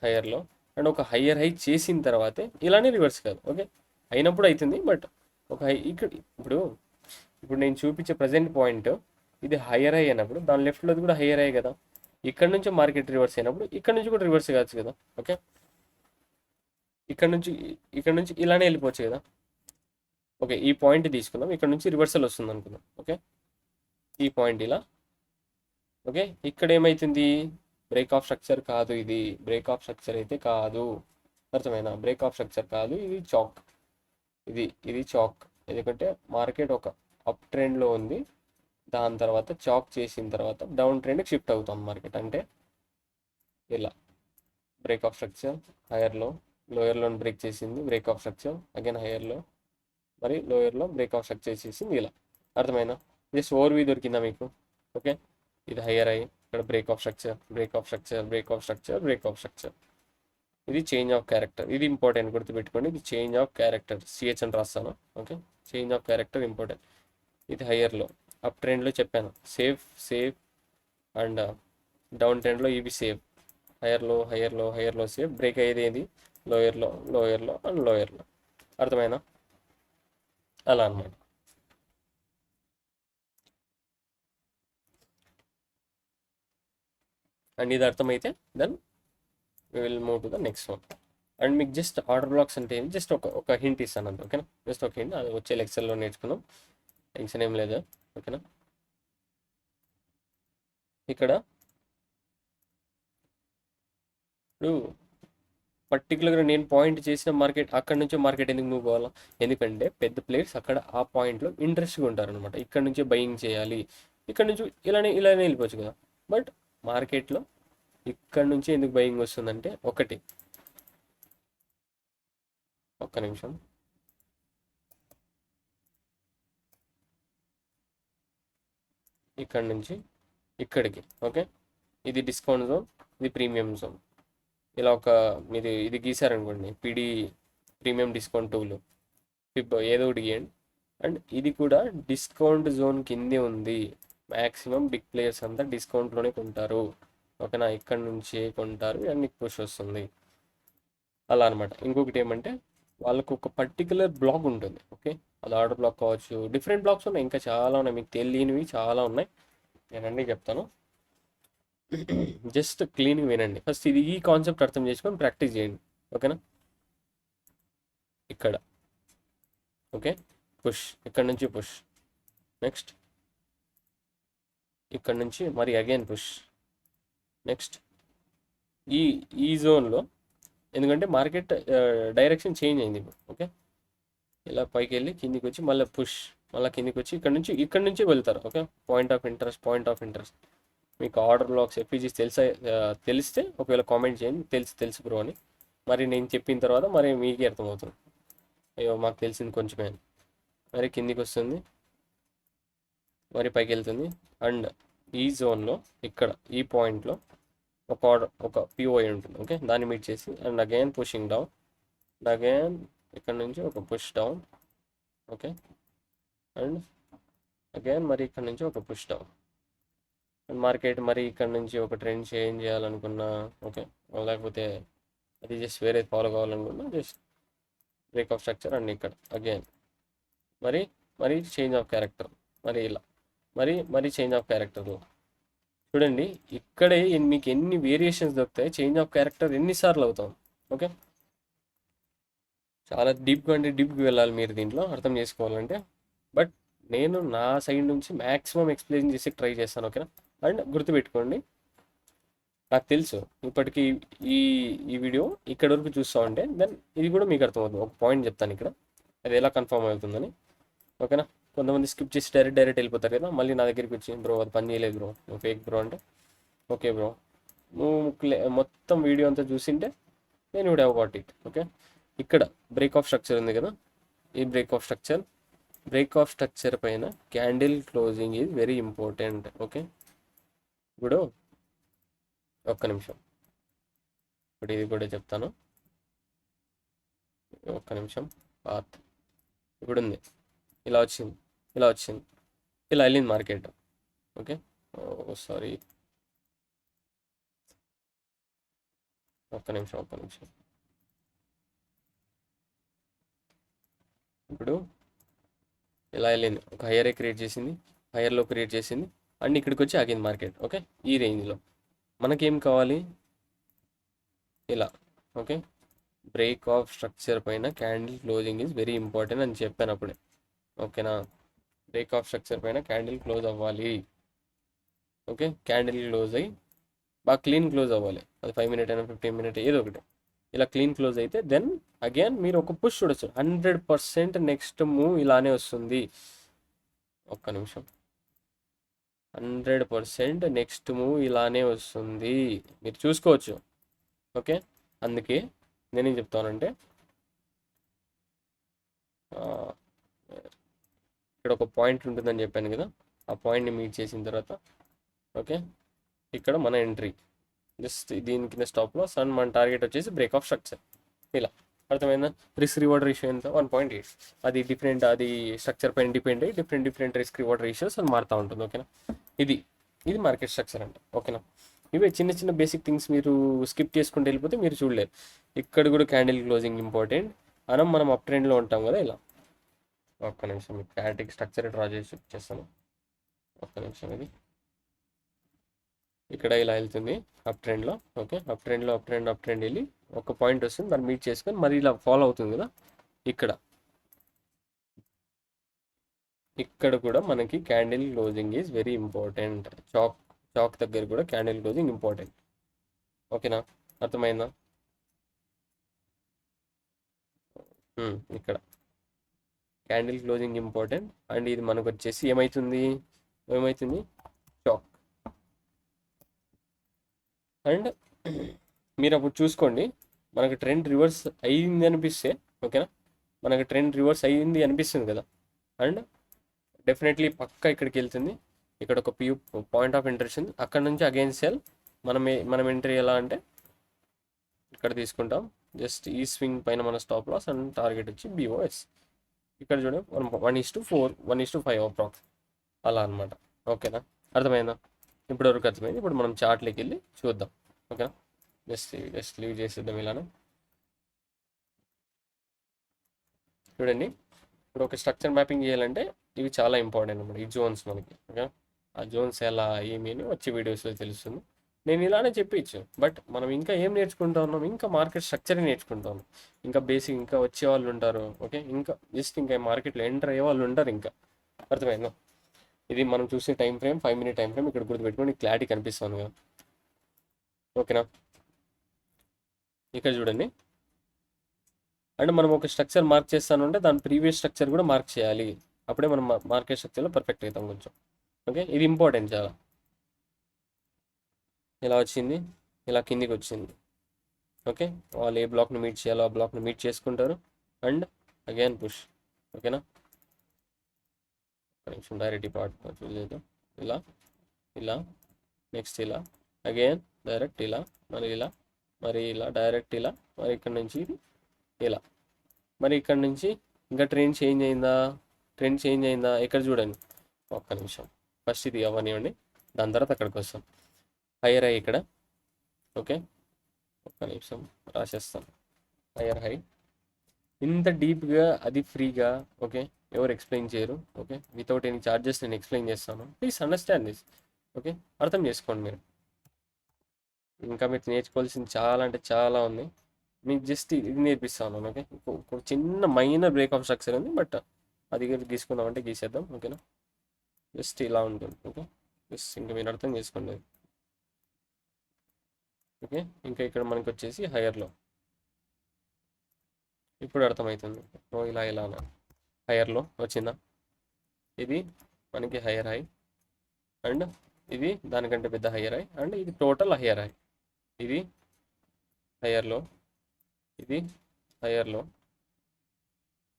హైయర్లో అండ్ ఒక హైయర్ హై చేసిన తర్వాతే ఇలానే రివర్స్ కాదు, ఓకే, అయినప్పుడు అవుతుంది. బట్ ఒక హై ఇప్పుడు నేను చూపించే ప్రజెంట్ పాయింట్ ఇది హైయర్ హై అయినప్పుడు దాని లెఫ్ట్లోది కూడా హైయర్ హై కదా. ఇక్కడ నుంచి మార్కెట్ రివర్స్ అయినప్పుడు ఇక్కడ నుంచి కూడా రివర్స్ కావచ్చు కదా, ఓకే. ఇక్కడ నుంచి ఇలానే వెళ్ళిపోవచ్చు కదా. ఓకే, ఈ పాయింట్ తీసుకుందాం, ఇక్కడ నుంచి రివర్సల్ వస్తుంది అనుకుందాం, ఓకే. ఈ పాయింట్ ఇలా, ఓకే. ఇక్కడ ఏమవుతుంది, బ్రేక్ ఆఫ్ స్ట్రక్చర్ కాదు, ఇది బ్రేక్ ఆఫ్ స్ట్రక్చర్ అయితే కాదు. అర్థమైనా? బ్రేక్ ఆఫ్ స్ట్రక్చర్ కాదు, ఇది చాక్, ఇది చాక్. ఎందుకంటే మార్కెట్ ఒక అప్ ట్రెండ్లో ఉంది, దాని తర్వాత చాక్ చేసిన తర్వాత డౌన్ ట్రెండ్కి షిఫ్ట్ అవుతుంది మార్కెట్. అంటే ఇలా బ్రేక్ ఆఫ్ స్ట్రక్చర్, హైయర్లో, లోయర్లో బ్రేక్ చేసింది, బ్రేక్ ఆఫ్ స్ట్రక్చర్, అగైన్ హైయర్లో, మరి లోయర్లో బ్రేక్ ఆఫ్ స్ట్రక్చర్ చేసింది ఇలా. అర్థమైనా? జస్ట్ ఓవర్వ్యూ దొరికిందా మీకు? ఓకే, ఇది హైయర్ అయ్యి ఇక్కడ break of structure, break of structure, break of structure, break of structure. ఇది చేంజ్ ఆఫ్ క్యారెక్టర్, ఇది ఇంపార్టెంట్ గుర్తుపెట్టుకోండి. ఇది చేంజ్ ఆఫ్ క్యారెక్టర్, సిహెచ్ అని రాస్తాను, okay. Change of character important. ఇది హైయర్లో, అప్ ట్రెండ్లో చెప్పాను సేఫ్ అండ్ డౌన్ ట్రెండ్లో ఇవి సేఫ్. హైయర్లో సేఫ్, బ్రేక్ అయ్యేది ఏది లోయర్లో అండ్ లోయర్లో. అర్థమైనా? అలా అన్నమాట. అండ్ ఇది అర్థమైతే then we will move to the next one. And మీకు జస్ట్ ఆర్డర్ బ్లాక్స్ అంటే జస్ట్ ఒక హింట్ ఇస్తాను అంతే, ఓకేనా? జస్ట్ ఒక హింట్, అది వచ్చే లెక్చర్లో నేర్చుకుందాం, టెన్షన్ ఏం లేదు, ఓకేనా? ఇక్కడ ఇప్పుడు పర్టికులర్గా నేను పాయింట్ చేసిన మార్కెట్, అక్కడ నుంచి మార్కెట్ ఎందుకు మూవ్ కావాలా? ఎందుకంటే పెద్ద ప్లేయర్స్ అక్కడ ఆ పాయింట్లో ఇంట్రెస్ట్గా ఉంటారనమాట. ఇక్కడ నుంచి బయింగ్ చేయాలి, ఇక్కడ నుంచి ఇలానే వెళ్ళిపోవచ్చు కదా. బట్ మార్కెట్లో ఇక్కడ నుంచి ఎందుకు బయింగ్ వస్తుందంటే ఒక్క నిమిషం, ఇక్కడ నుంచి ఇక్కడికి, ఓకే, ఇది డిస్కౌంట్ జోన్, ఇది ప్రీమియం జోన్. ఇలా మీరు ఇది గీసారనుకోండి, ప్రీమియం డిస్కౌంట్ టూలు, ఏదో ఒకటి గీయండి. అండ్ ఇది కూడా డిస్కౌంట్ జోన్ కిందే ఉంది. మ్యాక్సిమం బిగ్ ప్లేయర్స్ అంతా డిస్కౌంట్లోనే కొంటారు, ఓకేనా? ఇక్కడ నుంచి కొంటారు అండ్ పుష్ వస్తుంది. అలా అనమాట. ఇంకొకటి ఏమంటే వాళ్ళకు ఒక పర్టికులర్ బ్లాక్ ఉంటుంది. ఓకే, అది ఆర్డర్ బ్లాక్ కావచ్చు, డిఫరెంట్ బ్లాక్స్ ఉన్నాయి, ఇంకా చాలా ఉన్నాయి, మీకు తెలియనివి చాలా ఉన్నాయి. నేను అన్నీ చెప్తాను. జస్ట్ క్లీన్ వినండి ఫస్ట్. ఇది ఈ కాన్సెప్ట్ అర్థం చేసుకొని ప్రాక్టీస్ చేయండి. ఓకేనా? ఇక్కడ ఓకే, పుష్, ఇక్కడ నుంచి పుష్, నెక్స్ట్ ఇక్కడ నుంచి మరి అగైన్ పుష్, నెక్స్ట్ ఈ ఈ జోన్లో, ఎందుకంటే మార్కెట్ డైరెక్షన్ చేంజ్ అయింది ఇప్పుడు. ఓకే, ఇలా పైకి వెళ్ళి కిందికి వచ్చి మళ్ళీ పుష్, మళ్ళీ కిందికి వచ్చి ఇక్కడ నుంచి వెళ్తారు. Okay, point of interest, point of interest. మీకు ఆర్డర్ బ్లాక్స్ ఎఫ్ఈజీస్ తెలిస్తే ఒకవేళ కామెంట్ చేయండి, తెలుసు బ్రో అని. మరి నేను చెప్పిన తర్వాత మరి మీకే అర్థమవుతుంది. అయ్యో మాకు తెలిసింది కొంచెమే అని. మరి కిందికి వస్తుంది, మరి పైకి వెళ్తుంది. అండ్ ఈ జోన్లో ఇక్కడ ఈ పాయింట్లో ఒక ఆర్డర్, ఒక పిఓఐ ఉంటుంది. ఓకే, దాన్ని మీట్ చేసి and again pushing down, and again ఇక్కడ నుంచి ఒక push down. Okay, and again మరి ఇక్కడ నుంచి ఒక పుష్ డౌన్. అండ్ మార్కెట్ మరి ఇక్కడ నుంచి ఒక ట్రెండ్ చేంజ్ చేయాలనుకున్నా, ఓకే, లేకపోతే అది జస్ట్ వేరే ఫాలో కావాలనుకున్నా, just break of structure. And ఇక్కడ అగైన్ మరి చేంజ్ ఆఫ్ క్యారెక్టర్, మరి ఇలా మరి చేంజ్ ఆఫ్ క్యారెక్టర్. చూడండి ఇక్కడే మీకు ఎన్ని వేరియేషన్స్ దొరుకుతాయి, చేంజ్ ఆఫ్ క్యారెక్టర్ ఎన్నిసార్లు అవుతాం. ఓకే, చాలా డీప్కి వెళ్ళాలి మీరు దీంట్లో అర్థం చేసుకోవాలంటే. బట్ నేను నా సైడ్ నుంచి మ్యాక్సిమం ఎక్స్ప్లెయిన్ చేసి ట్రై చేస్తాను. ఓకేనా? అండ్ గుర్తుపెట్టుకోండి, నాకు తెలుసు ఇప్పటికీ ఈ ఈ వీడియో ఇక్కడ వరకు చూస్తూ ఉంటే దెన్ ఇది కూడా మీకు అర్థమవుతుంది. ఒక పాయింట్ చెప్తాను ఇక్కడ, అది ఎలా కన్ఫర్మ్ అవుతుందని. ఓకేనా? కొంతమంది స్కిప్ చేసి డైరెక్ట్ వెళ్ళిపోతారు కదా, మళ్ళీ నా దగ్గరికి వచ్చి బ్రో అది పని చేయలేదు బ్రో, నువ్వు ఫేక్ బ్రో అంటే, ఓకే బ్రో నువ్వు మొత్తం వీడియో అంతా చూసింటే నేను would have got it. Okay, ఇక్కడ బ్రేక్ ఆఫ్ స్ట్రక్చర్ ఉంది కదా, ఈ బ్రేక్ ఆఫ్ స్ట్రక్చర్ పైన candle closing is very important. Okay, ఇప్పుడు ఒక్క నిమిషం, ఇప్పుడు ఇది కూడా చెప్తాను, ఒక్క నిమిషం. పాత్ ఇప్పుడు ఉంది, ఇలా వచ్చింది, ఇలా వెళ్ళింది మార్కెట్. ఓకే, సారీ, ఒక్క నిమిషం. ఇప్పుడు ఇలా వెళ్ళింది, ఒక హైయర్ క్రియేట్ చేసింది, హైయర్లో క్రియేట్ చేసింది, అండ్ ఇక్కడికి వచ్చి ఆగింది మార్కెట్. ఓకే, ఈ రేంజ్లో మనకేం కావాలి, ఇలా. ఓకే, బ్రేక్ ఆఫ్ స్ట్రక్చర్ పైన candle closing is very important అని చెప్పాను అప్పుడే. ఓకేనా? బ్రేక్ ఆఫ్ స్ట్రక్చర్ పైన క్యాండిల్ క్లోజ్ అవ్వాలి. ఓకే, క్యాండిల్ క్లోజ్ అయ్యి బాగా క్లీన్ క్లోజ్ అవ్వాలి. అది 5 మినిట్ అయినా 15 మినిట్ ఏదో ఒకటి, ఇలా క్లీన్ క్లోజ్ అయితే దెన్ అగైన్ మీరు ఒక పుష్ చూడొచ్చు. 100% నెక్స్ట్ మూవ్ ఇలానే వస్తుంది. ఒక్క నిమిషం, 100% నెక్స్ట్ మూవ్ ఇలానే వస్తుంది, మీరు చూసుకోవచ్చు. ఓకే, అందుకే నేనేం చెప్తానంటే ఇక్కడ ఒక పాయింట్ ఉంటుందని చెప్పాను కదా, ఆ పాయింట్ని మీట్ చేసిన తర్వాత ఓకే, ఇక్కడ మన ఎంట్రీ జస్ట్ దీని కింద స్టాప్ లాస్, అండ్ మన టార్గెట్ వచ్చేసి బ్రేక్ ఆఫ్ స్ట్రక్చర్. ఇలా అర్థమైందా? రిస్క్ రివార్డ్ రేషియో ఎంత? 1.8. అది డిఫరెంట్, అది స్ట్రక్చర్ పైన డిపెండ్ అయ్యి డిఫరెంట్ రిస్క్ రివార్డ్ రేషియోస్ అని మారుతూ ఉంటుంది. ఓకేనా? ఇది మార్కెట్ స్ట్రక్చర్ అంటే. ఓకేనా? ఇవే చిన్న బేసిక్ థింగ్స్ మీరు స్కిప్ చేసుకుంటూ వెళ్ళిపోతే మీరు చూడలేరు. ఇక్కడ కూడా క్యాండిల్ క్లోజింగ్ ఇంపార్టెంట్. మనం అప్ ట్రెండ్లో ఉంటాం కదా, ఇలా. ఒక్క నిమిషం, మీకు క్యాండిల్ స్ట్రక్చర్ డ్రా చేసి చేస్తాను. ఒక్క నిమిషం. ఇది ఇక్కడ ఇలా వెళ్తుంది అప్ ట్రెండ్లో. ఓకే, అప్ ట్రెండ్ వెళ్ళి ఒక పాయింట్ వస్తుంది, దాన్ని మీట్ చేసుకొని మరి ఇలా ఫాలో అవుతుంది కదా. ఇక్కడ కూడా మనకి candle closing is very important. Chalk దగ్గర కూడా క్యాండిల్ క్లోజింగ్ ఇంపార్టెంట్. ఓకేనా? అర్థమైందా? ఇక్కడ క్యాండిల్ క్లోజింగ్ ఇంపార్టెంట్. అండ్ ఇది మనకు వచ్చేసి ఏమవుతుంది చాక్. అండ్ మీరు అప్పుడు చూసుకోండి, మనకు ట్రెండ్ రివర్స్ అయ్యింది అనిపిస్తే, ఓకేనా, మనకు ట్రెండ్ రివర్స్ అయ్యింది అనిపిస్తుంది కదా, అండ్ డెఫినెట్లీ పక్కా ఇక్కడికి వెళ్తుంది. ఇక్కడ ఒక పాయింట్ ఆఫ్ ఇంట్రెస్ట్ ఉంది, అక్కడ నుంచి అగైన్ సెల్. మనం ఎంట్రీ ఎలా అంటే ఇక్కడ తీసుకుంటాం, జస్ట్ ఈ స్వింగ్ పైన మన స్టాప్ లాస్ అండ్ టార్గెట్ వచ్చి BOS. ఇక్కడ చూడండి 1:4, 1:5 అప్రాక్స్, అలా అనమాట. ఓకేనా? అర్థమైందా? ఇప్పటివరకు అర్థమైంది. ఇప్పుడు మనం చార్ట్లోకి వెళ్ళి చూద్దాం. ఓకేనా? జస్ట్ లీవ్ చేసేద్దాం ఇలానే. చూడండి, ఇప్పుడు ఒక స్ట్రక్చర్ మ్యాపింగ్ చేయాలంటే ఇవి చాలా ఇంపార్టెంట్ అనమాట, ఈ జోన్స్ మనకి. ఓకే, ఆ జోన్స్ ఎలా ఏమి అని వచ్చే వీడియోస్లో తెలుస్తుంది. నేను ఇలానే చెప్పచ్చు, బట్ మనం ఇంకా ఏం నేర్చుకుంటా ఉన్నాం, ఇంకా మార్కెట్ స్ట్రక్చర్ నేర్చుకుంటా ఉన్నాం. ఇంకా బేసిక్ ఇంకా వచ్చే వాళ్ళు ఉంటారు. ఓకే, ఇంకా జస్ట్ ఇంకా మార్కెట్లో ఎంటర్ అయ్యే వాళ్ళు ఉంటారు ఇంకా. అర్థమైందా? ఇది మనం చూసే time frame 5 minute time frame. ఇక్కడ గుర్తుపెట్టుకోండి, క్లారిటీ కనిపిస్తుంది కదా. ఓకేనా? ఇక్కడ చూడండి, అంటే మనం ఒక స్ట్రక్చర్ మార్క్ చేస్తానంటే దాని ప్రీవియస్ స్ట్రక్చర్ కూడా మార్క్ చేయాలి. అప్పుడే మనం మార్కెట్ స్ట్రక్చర్లో పర్ఫెక్ట్ అవుతాం కొంచెం. ఓకే, ఇది ఇంపార్టెంట్ చాలా. ఇలా వచ్చింది, ఇలా కిందికి వచ్చింది. ఓకే, వాళ్ళు ఏ బ్లాక్ని మీట్ చేయాలో ఆ బ్లాక్ని మీట్ చేసుకుంటారు. And again push. ఓకేనా? కొంచెం డైరెక్ట్ పార్ట్ చూస్ చేద్దాం. ఇలా ఇలా నెక్స్ట్ ఇలా అగైన్ డైరెక్ట్ ఇలా, మరి ఇలా, మరి ఇలా డైరెక్ట్ ఇలా, మరి ఇక్కడ నుంచి ఇది ఇలా, మరి ఇక్కడ నుంచి ఇంకా ట్రెండ్ చేంజ్ అయిందా? ట్రెండ్ చేంజ్ అయిందా? ఇక్కడ చూడండి, ఒక్క నిమిషం, ఫస్ట్ ఇది అవ్వనివ్వండి, దాని తర్వాత అక్కడికి వస్తాం. హైయర్ హై ఇక్కడ. ఓకే, ఒక్క నిమిషం రాసేస్తాను. హైయర్ హై ఇంత డీప్గా, అది ఫ్రీగా. ఓకే, ఎవరు ఎక్స్ప్లెయిన్ చేయరు. ఓకే, వితౌట్ ఎనీ ఛార్జెస్ నేను ఎక్స్ప్లెయిన్ చేస్తాను. Please understand this. ఓకే, అర్థం చేసుకోండి మీరు. ఇంకా మీరు నేర్చుకోవాల్సింది చాలా అంటే చాలా ఉంది. మీకు జస్ట్ ఇది నేర్పిస్తాను. ఓకే, ఒక చిన్న మైనర్ బ్రేక్ ఆఫ్ స్ట్రక్చర్ ఉంది, బట్ అది గీసుకుందామంటే గీసేద్దాం. ఓకేనా? జస్ట్ ఇలా ఉంటుంది. ఓకే, జస్ట్ ఇంకా మీరు అర్థం చేసుకోండి. ఓకే, ఇంకా ఇక్కడ మనకి వచ్చేసి హైయర్లో ఇప్పుడు అర్థమవుతుంది. ఓ ఇలా ఇలా హైయర్లో వచ్చిందా? ఇది మనకి హైయర్ హై, అండ్ ఇది దానికంటే పెద్ద హైయర్ హై, అండ్ ఇది టోటల్ హైయర్ హై. ఇది హైయర్లో, ఇది హైయర్లో.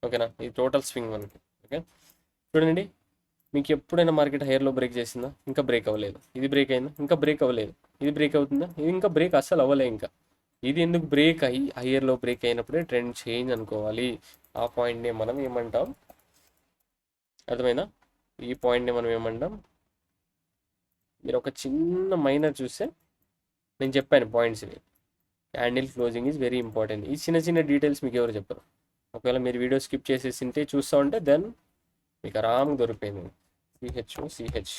ఓకేనా? ఇది టోటల్ స్వింగ్ మనకి. ఓకే, చూడండి, మీకు ఎప్పుడైనా మార్కెట్ హైయర్లో బ్రేక్ చేసిందా? ఇంకా బ్రేక్ అవ్వలేదు. ఇది బ్రేక్ అయిందా? ఇంకా బ్రేక్ అవ్వలేదు. ఇది బ్రేక్ అవుతుందా? ఇది ఇంకా బ్రేక్ అస్సలు అవ్వలే ఇంకా. ఇది ఎందుకు బ్రేక్ అయ్యి హైయర్లో బ్రేక్ అయినప్పుడే ట్రెండ్ చేంజ్ అనుకోవాలి. ఆ పాయింట్ని మనం ఏమంటాం? అర్థమైనా? ఈ పాయింట్ని మనం ఏమంటాం? మీరు ఒక చిన్న మైనర్ చూస్తే నేను చెప్పాను పాయింట్స్ ఇవి. Candle closing is very important. ఈ చిన్న చిన్న డీటెయిల్స్ మీకు ఎవరు చెప్పరు. ఒకవేళ మీరు వీడియో స్కిప్ చేసేసింటే చూస్తూ ఉంటే దెన్ మీకు ఆరామ్గా దొరికిపోయింది. సిహెచ్.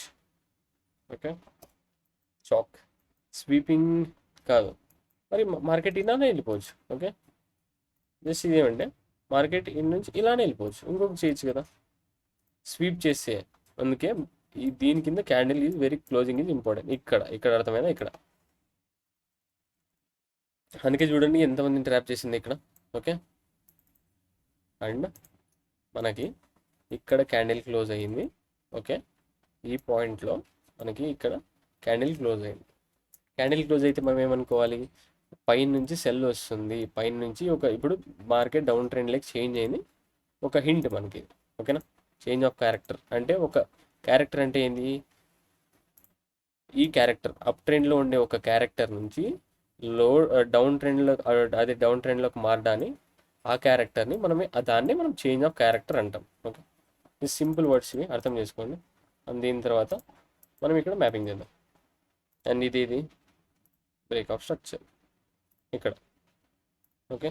ఓకే, చాక్ స్వీపింగ్ కాదు, మరి మార్కెట్ ఇలానే వెళ్ళిపోవచ్చు. ఓకే, జస్ట్ ఇదేమంటే మార్కెట్ ఇన్ నుంచి ఇలానే వెళ్ళిపోవచ్చు. ఇంకొక చేయొచ్చు కదా, స్వీప్ చేస్తే. అందుకే ఈ దీని కింద candle is very closing is important. ఇక్కడ ఇక్కడ అర్థమైనా? ఇక్కడ అందుకే చూడండి ఎంతమందిని ట్రాప్ చేసింది ఇక్కడ. ఓకే, అండ్ మనకి ఇక్కడ క్యాండిల్ క్లోజ్ అయ్యింది. ఓకే, ఈ పాయింట్లో మనకి ఇక్కడ క్యాండిల్ క్లోజ్ అయింది. క్యాండిల్ క్లోజ్ అయితే మనం ఏమనుకోవాలి? పైన నుంచి సెల్ వస్తుంది. పైన నుంచి ఒక ఇప్పుడు market down trend like change అయింది. ఒక హింట్ మనకి. ఓకేనా? చేంజ్ ఆఫ్ క్యారెక్టర్ అంటే ఒక క్యారెక్టర్ అంటే ఏంది? ఈ క్యారెక్టర్ అప్ ట్రెండ్లో ఉండే ఒక క్యారెక్టర్ నుంచి లో డౌన్ ట్రెండ్లో, అదే డౌన్ ట్రెండ్లోకి మారడాన్ని, ఆ క్యారెక్టర్ని దాన్ని మనం చేంజ్ ఆఫ్ క్యారెక్టర్ అంటాం. ఓకే, ఈ సింపుల్ వర్డ్స్ ఇవి అర్థం చేసుకోండి. అండ్ దీని తర్వాత మనం ఇక్కడ మ్యాపింగ్ చేద్దాం. అండ్ ఇది బ్రేక్ ఆఫ్ స్ట్రక్చర్ ఇక్కడ. Okay,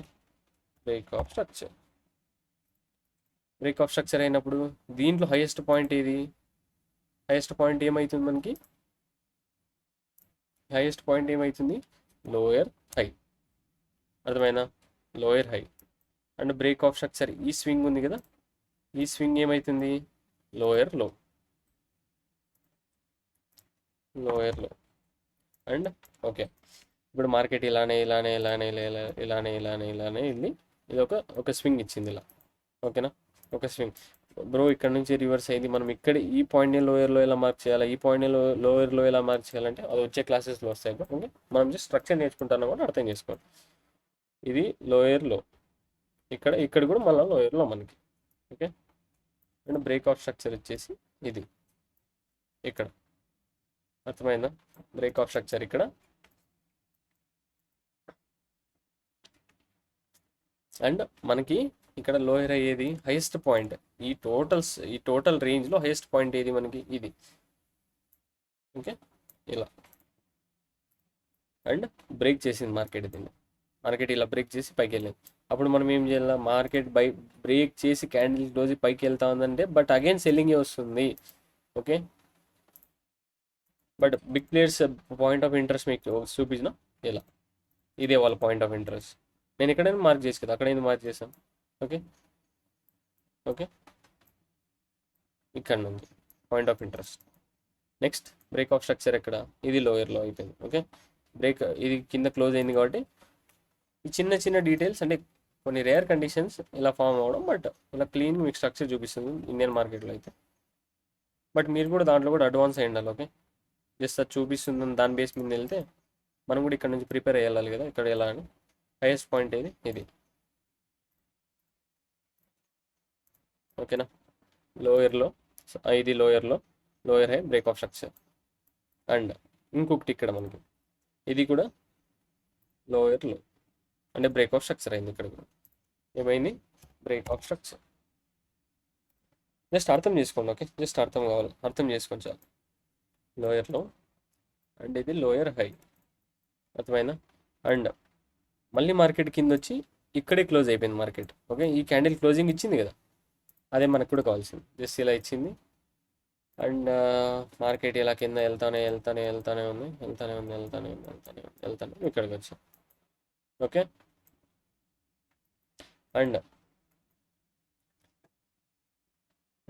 break of structure. Break of structure అయినప్పుడు దీంట్లో హైయెస్ట్ పాయింట్ ఏది? హైయెస్ట్ పాయింట్ ఏమవుతుంది మనకి? హైయెస్ట్ పాయింట్ ఏమవుతుంది? Lower high. అర్థమైనా? Lower high. And break of structure ఈ స్వింగ్ ఉంది కదా, ఈ స్వింగ్ ఏమవుతుంది? లోయర్ లో. లోయర్ లో. అండ్ ఓకే, ఇప్పుడు మార్కెట్ ఇలానే ఇలానే ఇలానే ఇలానే ఇలానే ఇలానే వెళ్ళి ఇది ఒక స్వింగ్ ఇచ్చింది ఇలా. ఓకేనా? ఒక స్వింగ్. బ్రో ఇక్కడ నుంచి రివర్స్ అయింది, మనం ఇక్కడ ఈ పాయింట్ని లోయర్లో ఎలా మార్క్ చేయాలి, ఈ పాయింట్ని లోయర్లో ఎలా మార్క్ చేయాలంటే అది వచ్చే క్లాసెస్లో వస్తాయి. ఓకే, మనం జస్ట్ స్ట్రక్చర్ నేర్చుకుంటున్నాం కూడా అర్థం చేసుకోండి. ఇది లోయర్లో, ఇక్కడ ఇక్కడ కూడా మళ్ళీ లోయర్లో మనకి. Okay, and break of structure వచ్చేసి ఇది ఇక్కడ. అర్థమైందా? బ్రేక్ ఆఫ్ స్ట్రక్చర్ ఇక్కడ. అండ్ మనకి ఇక్కడ లోయర్ అయ్యేది హైయెస్ట్ పాయింట్. ఈ టోటల్ రేంజ్లో హైయెస్ట్ పాయింట్ ఏది మనకి? ఇది. ఓకే, ఇలా. అండ్ బ్రేక్ చేసింది మార్కెట్. దీన్ని మార్కెట్ ఇలా బ్రేక్ చేసి పైకి వెళ్ళింది. అప్పుడు మనం ఏం చేయాలి, మార్కెట్ బ్రేక్ చేసి క్యాండిల్ క్లోజ్ పైకి వెళ్తా ఉందంటే బట్ అగైన్ సెల్లింగే వస్తుంది. Okay, but big players point of interest మీకు చూపించిన ఇలా, ఇదే వాళ్ళ పాయింట్ ఆఫ్ ఇంట్రెస్ట్. నేను ఎక్కడైనా మార్క్ చేసి కదా, అక్కడైనా మార్క్ చేశాను. ఓకే ఓకే, ఇక్కడ నుంచి point of interest. Next break of structure ఎక్కడ, ఇది లోయర్లో అయిపోయింది. ఓకే, బ్రేక్ ఇది కింద క్లోజ్ అయింది కాబట్టి ఈ చిన్న చిన్న డీటెయిల్స్ అంటే కొన్ని రేర్ కండిషన్స్ ఇలా ఫామ్ అవ్వడం, బట్ ఇలా క్లీన్ మీకు స్ట్రక్చర్ చూపిస్తుంది ఇండియన్ మార్కెట్లో అయితే. బట్ మీరు కూడా దాంట్లో కూడా అడ్వాన్స్ అయ్యి ఉండాలి. ఓకే, జస్ట్ అది చూపిస్తుంది దాని బేస్ మీద వెళ్తే మనం కూడా ఇక్కడ నుంచి ప్రిపేర్ అయ్యాలి కదా, ఇక్కడ ఎలా అని. హైయెస్ట్ పాయింట్ ఏది, ఇది. ఓకేనా, లోయర్లో ఇది లోయర్లో lower high break of structure. And ఇంకొకటి ఇక్కడ మనకి ఇది కూడా లోయర్ లో అంటే బ్రేక్ ఆఫ్ స్ట్రక్చర్ అయింది. ఇక్కడ కూడా ఏమైంది, బ్రేక్ ఆఫ్ స్ట్రక్చర్. జస్ట్ అర్థం చేసుకోండి. ఓకే, జస్ట్ అర్థం కావాలి, అర్థం చేసుకోండి చాలు. లోయర్లో అండ్ ఇది లోయర్ హై, అర్థమైనా. అండ్ మళ్ళీ మార్కెట్ కింద వచ్చి ఇక్కడే క్లోజ్ అయిపోయింది మార్కెట్. ఓకే, ఈ క్యాండిల్ క్లోజింగ్ ఇచ్చింది కదా, అదే మనకు కూడా కావాల్సింది. జస్ట్ ఇలా ఇచ్చింది అండ్ మార్కెట్ ఇలా కింద వెళ్తానే వెళ్తానే వెళ్తానే ఉంది, వెళ్తానే ఉంది, వెళ్తానే ఉంది, వెళ్తానే ఉంది, వెళ్తానే ఉంది, ఇక్కడికి వచ్చాం. ఓకే, అండ్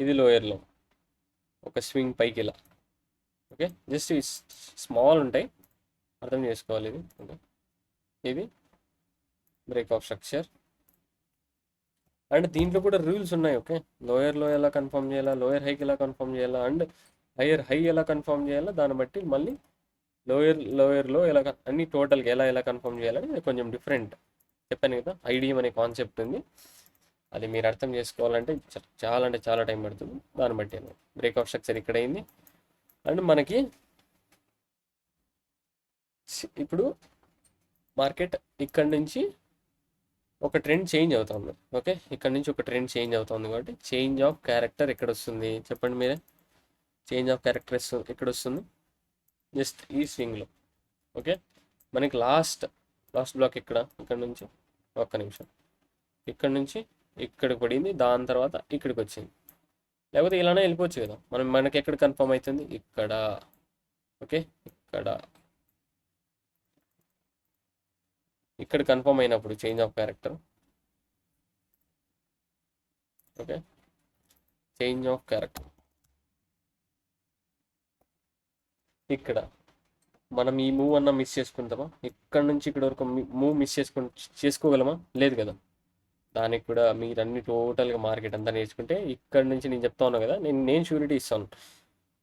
ఇది లోయర్లో ఒక స్వింగ్ పైకి ఇలా. ఓకే, జస్ట్ స్మాల్ ఉంటాయి, అర్థం చేసుకోవాలి ఇది. ఓకే, ఇది బ్రేక్ ఆఫ్ స్ట్రక్చర్. అండ్ దీంట్లో కూడా రూల్స్ ఉన్నాయి. ఓకే, లోయర్లో ఎలా కన్ఫర్మ్ చేయాలా, లోయర్ హైకి ఎలా కన్ఫర్మ్ చేయాలా, అండ్ హైయర్ హై ఎలా కన్ఫర్మ్ చేయాలా, దాన్ని బట్టి మళ్ళీ లోయర్లో ఎలా అన్ని టోటల్గా ఎలా కన్ఫర్మ్ చేయాలని కొంచెం డిఫరెంట్ చెప్పాను కదా. ఐడియం అనే కాన్సెప్ట్ ఉంది, అది మీరు అర్థం చేసుకోవాలంటే చాలా అంటే చాలా టైం పడుతుంది. దాన్ని బట్టి బ్రేక్ ఆఫ్ స్ట్రక్చర్ ఇక్కడ అయింది. అండ్ మనకి ఇప్పుడు మార్కెట్ ఇక్కడ నుంచి ఒక ట్రెండ్ చేంజ్ అవుతుంది. ఓకే, ఇక్కడ నుంచి ఒక ట్రెండ్ చేంజ్ అవుతుంది కాబట్టి చేంజ్ ఆఫ్ క్యారెక్టర్ ఎక్కడ వస్తుంది చెప్పండి మీరే. చేంజ్ ఆఫ్ క్యారెక్టర్ ఎక్కడ వస్తుంది, జస్ట్ ఈ స్వింగ్లో. ఓకే, మనకి లాస్ట్ బ్లాక్ ఇక్కడ నుంచి ఒక్క నిమిషం, ఇక్కడ నుంచి ఇక్కడికి పడింది, దాని తర్వాత ఇక్కడికి వచ్చింది. లేకపోతే ఇలానే వెళ్ళిపోవచ్చు కదా, మనకి ఎక్కడ కన్ఫర్మ్ అవుతుంది, ఇక్కడ. ఓకే, ఇక్కడ కన్ఫర్మ్ అయినప్పుడు change of character. Okay, change of character ఇక్కడ మనం ఈ మూవ్ అన్న మిస్ చేసుకుంటామా, ఇక్కడ నుంచి ఇక్కడ వరకు మూవ్ మిస్ చేసుకోగలమా, లేదు కదా. దానికి కూడా మీరు అన్ని టోటల్గా మార్కెట్ అంతా నేర్చుకుంటే ఇక్కడ నుంచి నేను చెప్తా ఉన్నా కదా, నేను షూరిటీ ఇస్తాను.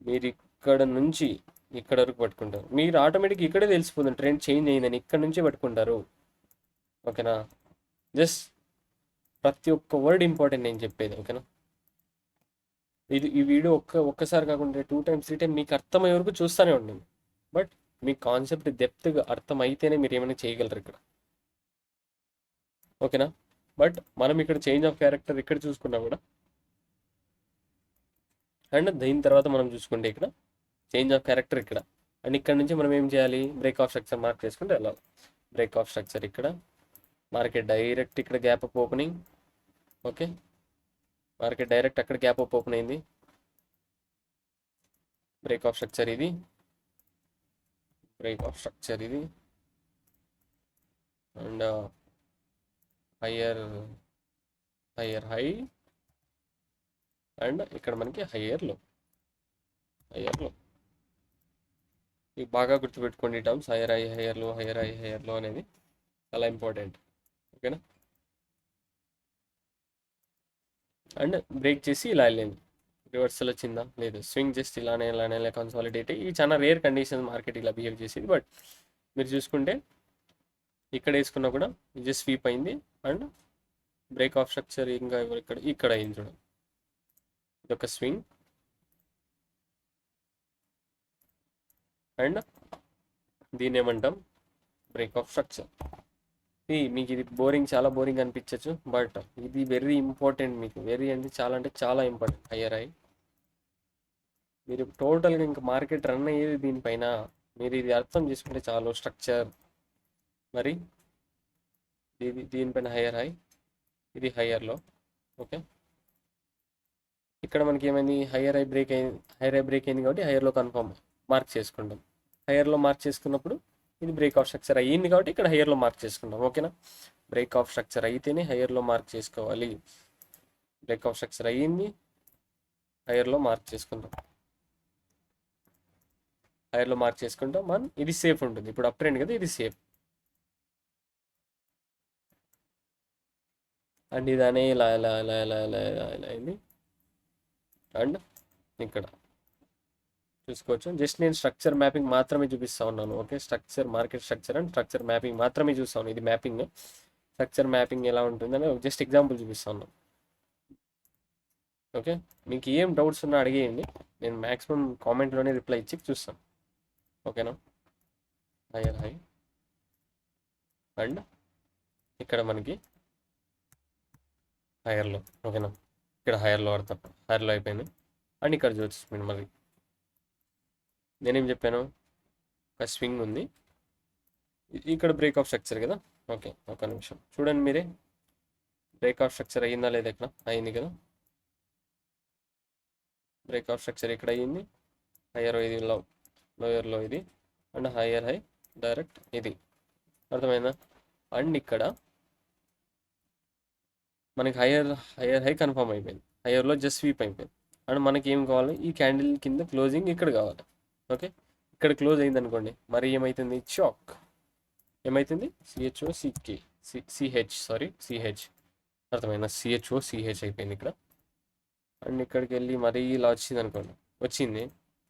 మీరు ఇక్కడ నుంచి ఇక్కడ వరకు పట్టుకుంటారు, మీరు ఆటోమేటిక్ ఇక్కడే తెలిసిపోతుంది ట్రెండ్ చేంజ్ అయిందని, ఇక్కడ నుంచే పట్టుకుంటారు. ఓకేనా, జస్ట్ ప్రతి ఒక్క వర్డ్ ఇంపార్టెంట్ నేను చెప్పేది. ఓకేనా, ఈ వీడియో ఒక్కసారి కాకుండా 2 times 3 times మీకు అర్థమయ్యే వరకు చూస్తూనే ఉండండి. బట్ మీ కాన్సెప్ట్ డెప్త్గా అర్థమైతేనే మీరు ఏమైనా చేయగలరు ఇక్కడ. ఓకేనా, బట్ మనం ఇక్కడ చేంజ్ ఆఫ్ క్యారెక్టర్ ఇక్కడ చూసుకున్నా కూడా, అండ్ దీని తర్వాత మనం చూసుకుంటే ఇక్కడ చేంజ్ ఆఫ్ క్యారెక్టర్ ఇక్కడ. అండ్ ఇక్కడ నుంచి మనం ఏం చేయాలి, బ్రేక్ ఆఫ్ స్ట్రక్చర్ మార్క్ చేసుకుంటే వెళ్ళాలి. బ్రేక్ ఆఫ్ స్ట్రక్చర్ ఇక్కడ, మార్కెట్ డైరెక్ట్ ఇక్కడ gap up opening. Okay, market direct అక్కడ గ్యాప్ అప్ ఓపెన్ అయింది. బ్రేక్ ఆఫ్ స్ట్రక్చర్ ఇది, బ్రేక్ ఆఫ్ స్ట్రక్చర్ ఇది, అండ్ హయ్యర్ హై, అండ్ ఇక్కడ మనకి హయ్యర్ లో. ఇవి బాగా గుర్తుపెట్టుకోండి టర్మ్స్, హయ్యర్ హై అనేది చాలా ఇంపార్టెంట్. ఓకేనా, అండ్ బ్రేక్ చేసి ఇలా వెళ్ళింది, రివర్సల్ వచ్చిందా లేదు, స్వింగ్ జస్ట్ ఇలానే కన్సాలిడేట్. ఇవి చాలా రేర్ కండిషన్ మార్కెట్ ఇలా బిహేవ్ చేసేది. బట్ మీరు చూసుకుంటే ఇక్కడ వేసుకున్నా కూడా జస్ట్ స్వీప్ అయింది, అండ్ బ్రేక్ ఆఫ్ స్ట్రక్చర్ ఇంకా ఇక్కడ అయింది చూడండి, ఇదొక స్వింగ్. అండ్ దీన్ని ఏమంటాం, బ్రేక్ ఆఫ్ స్ట్రక్చర్. మీకు ఇది బోరింగ్, చాలా బోరింగ్ అనిపించవచ్చు, బట్ ఇది వెరీ ఇంపార్టెంట్ మీకు, వెరీ అంటే చాలా ఇంపార్టెంట్. హయ్యర్ హై, మీరు టోటల్గా ఇంకా మార్కెట్ రన్ అయ్యేది దీనిపైన. మీరు ఇది అర్థం చేసుకుంటే చాలు స్ట్రక్చర్. మరి దీనిపైన హయ్యర్ హై, ఇది హయ్యర్లో. ఓకే, ఇక్కడ మనకి ఏమైంది, హైయర్ ఐ బ్రేక్ అయింది కాబట్టి హైయర్లో కన్ఫర్మ్ మార్క్ చేసుకుంటాం. హైయర్లో మార్క్ చేసుకున్నప్పుడు ఇది బ్రేక్ ఆఫ్ స్ట్రక్చర్ అయ్యింది కాబట్టి ఇక్కడ హైయర్లో మార్క్ చేసుకుంటాం. ఓకేనా, బ్రేక్ ఆఫ్ స్ట్రక్చర్ అయితేనే హైయర్లో మార్క్ చేసుకోవాలి. బ్రేక్ ఆఫ్ స్ట్రక్చర్ అయ్యింది, హైయర్లో మార్క్ చేసుకుంటాం. హైయర్లో మార్క్ చేసుకుంటాం మనం, ఇది సేఫ్ ఉంటుంది. ఇప్పుడు అప్ ట్రెండ్ కదా, ఇది సేఫ్. అండ్ ఇదనే ఇలా ఇలా ఇలా ఇలా ఇలా ఇలా ఇలా అయింది. అండ్ ఇక్కడ చూసుకోవచ్చు. జస్ట్ నేను స్ట్రక్చర్ మ్యాపింగ్ మాత్రమే చూపిస్తా ఉన్నాను. Okay, structure, market structure and structure mapping మాత్రమే చూస్తాను. ఇది మ్యాపింగ్, స్ట్రక్చర్ మ్యాపింగ్ ఎలా ఉంటుందని జస్ట్ ఎగ్జాంపుల్ చూపిస్తా ఉన్నాను. ఓకే, మీకు ఏం డౌట్స్ ఉన్నా అడిగేయండి, నేను మ్యాక్సిమం కామెంట్లోనే రిప్లై ఇచ్చి చూస్తాను. ఓకేనా, హైయర్ హై అండ్ ఇక్కడ మనకి హైయర్లో. ఓకేనా, ఇక్కడ హైయర్లో పడతాం, హైయర్లో అయిపోయింది. అండ్ ఇక్కడ చూసి మరి నేనేం చెప్పాను, ఒక స్వింగ్ ఉంది, ఇక్కడ బ్రేక్ ఆఫ్ స్ట్రక్చర్ కదా. ఓకే, ఒక నిమిషం చూడండి మీరే, బ్రేక్ ఆఫ్ స్ట్రక్చర్ అయ్యిందా లేదా, ఇక్కడ అయింది కదా. బ్రేక్ ఆఫ్ స్ట్రక్చర్ ఇక్కడ అయ్యింది, హయ్యర్ ఇది లోయర్లో ఇది, అండ్ హయ్యర్ హై డైరెక్ట్ ఇది, అర్థమైందా. అండ్ ఇక్కడ మనకి హయ్యర్ హై కన్ఫర్మ్ అయిపోయింది, హయ్యర్లో జస్ట్ స్వీప్ అయిపోయింది. అండ్ మనకి ఏం కావాలి, ఈ క్యాండిల్ కింద క్లోజింగ్ ఇక్కడ కావాలి. ఓకే, ఇక్కడ క్లోజ్ అయింది అనుకోండి, మరి ఏమవుతుంది, చాక్ ఏమవుతుంది, సిహెచ్ అర్థమైనా, సిహెచ్ అయిపోయింది ఇక్కడ. అండ్ ఇక్కడికి వెళ్ళి మరీ ఇలా వచ్చింది అనుకోండి, వచ్చింది.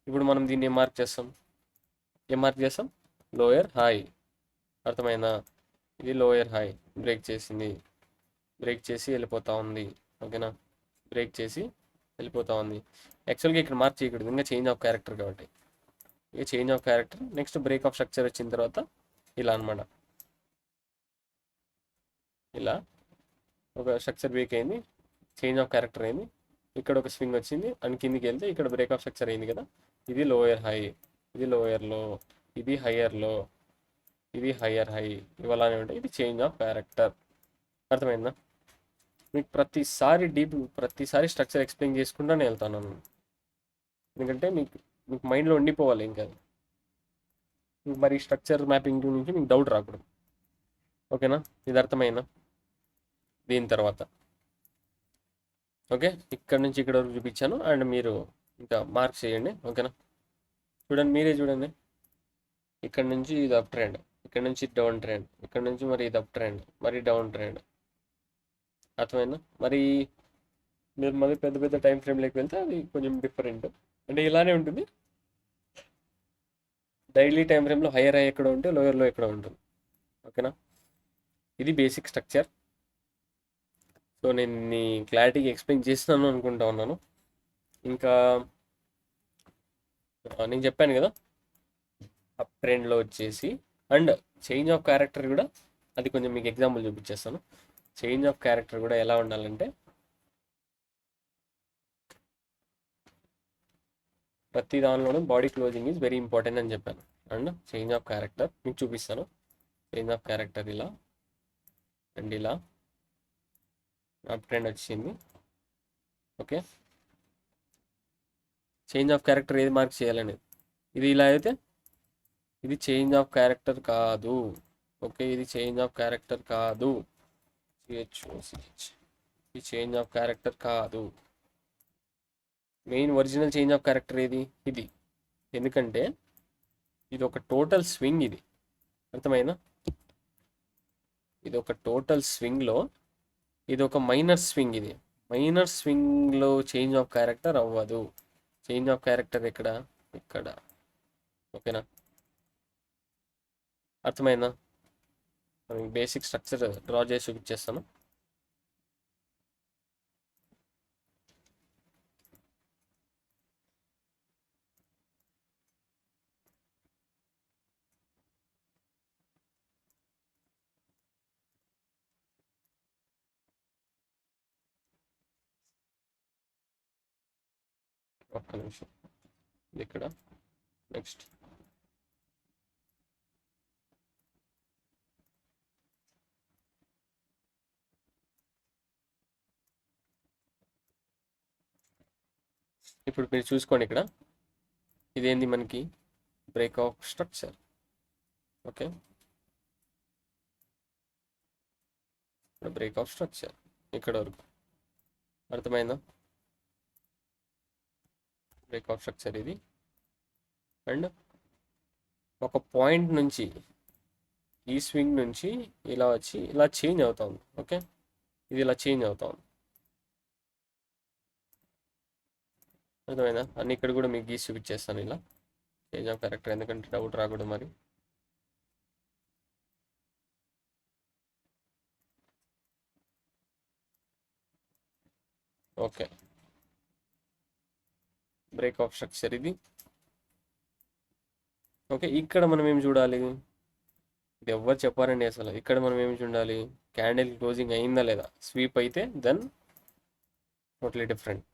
ఇప్పుడు మనం దీన్ని ఏం మార్క్ చేస్తాం, లోయర్ హై, అర్థమైందా. ఇది లోయర్ హై బ్రేక్ చేసింది, బ్రేక్ చేసి వెళ్ళిపోతూ ఉంది. ఓకేనా, బ్రేక్ చేసి వెళ్ళిపోతూ ఉంది. యాక్చువల్గా ఇక్కడ మార్క్ చేయకూడదు, ఇంకా చేంజ్ ఆఫ్ క్యారెక్టర్ కాబట్టి. ఇక change of character, next break of structure వచ్చిన తర్వాత ఇలా అనమాట, ఇలా ఒక స్ట్రక్చర్ బ్రేక్ అయింది, చేంజ్ ఆఫ్ క్యారెక్టర్ అయింది, ఇక్కడ ఒక స్వింగ్ వచ్చింది, అండ్ కిందికి వెళ్తే ఇక్కడ బ్రేక్ ఆఫ్ స్ట్రక్చర్ అయింది కదా. ఇది లోయర్ హై, ఇది లోయర్లో, ఇది హయ్యర్లో, ఇది హయ్యర్ హై, ఇవలానే ఉంటాయి. ఇది చేంజ్ ఆఫ్ క్యారెక్టర్, అర్థమైందా. మీకు ప్రతిసారి స్ట్రక్చర్ ఎక్స్ప్లెయిన్ చేసుకుంటానే వెళ్తాను, ఎందుకంటే మీకు మైండ్లో ఉండిపోవాలి. ఇంకా మరి స్ట్రక్చర్ మ్యాపింగ్ నుంచి మీకు డౌట్ రాకూడదు. ఓకేనా, ఇది అర్థమైందా. దీని తర్వాత ఓకే, ఇక్కడ నుంచి ఇక్కడ వరకు చూపించాను, అండ్ మీరు ఇంకా మార్క్ చేయండి. ఓకేనా, చూడండి, మీరే చూడండి, ఇక్కడ నుంచి ఇది అప్ ట్రెండ్, ఇక్కడ నుంచి డౌన్ ట్రెండ్, ఇక్కడ నుంచి మరి ఇది అప్ ట్రెండ్, మరి డౌన్ ట్రెండ్, అర్థమైందా. మరి మీరు మళ్ళీ పెద్ద పెద్ద టైం ఫ్రేమ్లోకి వెళ్తే అది కొంచెం డిఫరెంట్, అంటే ఇలానే ఉంటుంది. డైలీ టైం ఫ్రేమ్లో హైయర్ హై ఎక్కడ ఉంటే లోయర్లో ఎక్కడ ఉంటుంది. ఓకేనా, ఇది బేసిక్ స్ట్రక్చర్. సో నేను నీ క్లారిటీగా ఎక్స్ప్లెయిన్ చేస్తున్నాను అనుకుంటా ఉన్నాను. ఇంకా నేను చెప్పాను కదా, అప్ ట్రెండ్లో వచ్చేసి అండ్ చేంజ్ ఆఫ్ క్యారెక్టర్ కూడా, అది కొంచెం మీకు ఎగ్జాంపుల్ చూపించేస్తాను. చేంజ్ ఆఫ్ క్యారెక్టర్ కూడా ఎలా ఉండాలంటే, ప్రతి దానిలోనూ body closing is very important అని చెప్పాను. అండ్ చేంజ్ ఆఫ్ క్యారెక్టర్ మీకు చూపిస్తాను. చేంజ్ ఆఫ్ క్యారెక్టర్ ఇలా అండ్ ఇలా అప్ ట్రెండ్ వచ్చింది. ఓకే, చేంజ్ ఆఫ్ క్యారెక్టర్ ఏది మార్క్ చేయాలనేది, ఇది ఇలా అయితే ఇది చేంజ్ ఆఫ్ క్యారెక్టర్ కాదు. ఓకే, ఇది చేంజ్ ఆఫ్ క్యారెక్టర్ కాదు, ఇది చేంజ్ ఆఫ్ క్యారెక్టర్ కాదు. Main original change of character ఏది, ఇది. ఎందుకంటే ఇది ఒక టోటల్ స్వింగ్, ఇది అర్థమైందా. ఇది ఒక టోటల్ స్వింగ్లో ఇది ఒక మైనర్ స్వింగ్, ఇది మైనర్ స్వింగ్లో చేంజ్ ఆఫ్ క్యారెక్టర్ అవ్వదు. చేంజ్ ఆఫ్ క్యారెక్టర్ ఎక్కడ, ఇక్కడ. ఓకేనా, అర్థమైందా. బేసిక్ స్ట్రక్చర్ డ్రా చేసి చూపించేస్తాను. ఒక్క నిమిషం, ఇది ఇక్కడ, నెక్స్ట్ ఇప్పుడు మీరు చూసుకోండి ఇక్కడ ఇదేంది మనకి break of structure. Okay, break of structure ఇక్కడ వరకు అర్థమైందా? బ్రేక్ ఆఫ్ స్ట్రక్చర్ ఇది. అండ్ ఒక పాయింట్ నుంచి ఈ స్వింగ్ నుంచి ఇలా వచ్చి ఇలా చేంజ్ అవుతుంది. ఓకే, ఇది ఇలా చేంజ్ అవుతుంది. అర్థమైందా? అన్ని ఇక్కడ కూడా మీకు గీసి చూపించేస్తాను ఇలా చేంజ్ ఆఫ్ క్యారెక్టర్, ఎందుకంటే డౌట్ రాకూడదు మరి. ఓకే, బ్రేక్ ఆఫ్ స్ట్రక్చర్ ఇది. ఓకే, ఇక్కడ మనం ఏం చూడాలి? ఇది ఎవరు చెప్పారండి అసలు. ఇక్కడ మనం ఏమి చూడాలి? క్యాండిల్ క్లోజింగ్ అయిందా లేదా. స్వీప్ అయితే దెన్ టోటలీ డిఫరెంట్.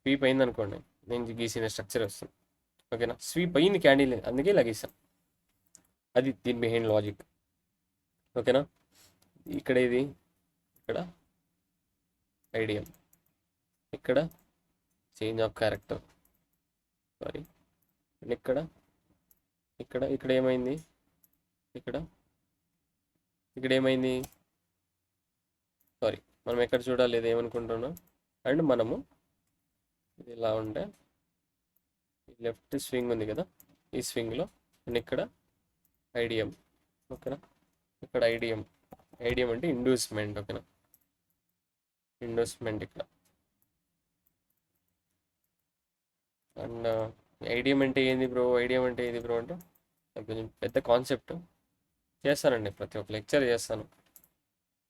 స్వీప్ అయింది అనుకోండి, నేను గీసిన స్ట్రక్చర్ వస్తుంది. ఓకేనా, స్వీప్ అయ్యింది క్యాండిల్, అందుకే ఇలా గీసాను. అది దీని బిహైండ్ లాజిక్. ఓకేనా, ఇక్కడ ఇది, ఇక్కడ ఐడియల్, ఇక్కడ change of character, sorry. And ఇక్కడ ఇక్కడ ఇక్కడ ఏమైంది? ఇక్కడ ఇక్కడ ఏమైంది? సారీ, మనం ఎక్కడ చూడాలి, ఇది ఏమనుకుంటున్నాం. అండ్ మనము ఇది ఇలా ఉంటే లెఫ్ట్ స్వింగ్ ఉంది కదా, ఈ స్వింగ్లో అండ్ ఇక్కడ ఐడిఎం. ఓకేనా, ఇక్కడ ఐడిఎం. ఐడిఎం అంటే ఇండ్యూస్మెంట్. ఓకేనా, ఇండ్యూస్మెంట్ ఇక్కడ. అండ్ ఐడిఎం అంటే ఏంది బ్రో, ఐడిఎం అంటే ఏది బ్రో అంటే కొంచెం పెద్ద కాన్సెప్ట్. చేస్తానండి, ప్రతి ఒక్క లెక్చర్ చేస్తాను.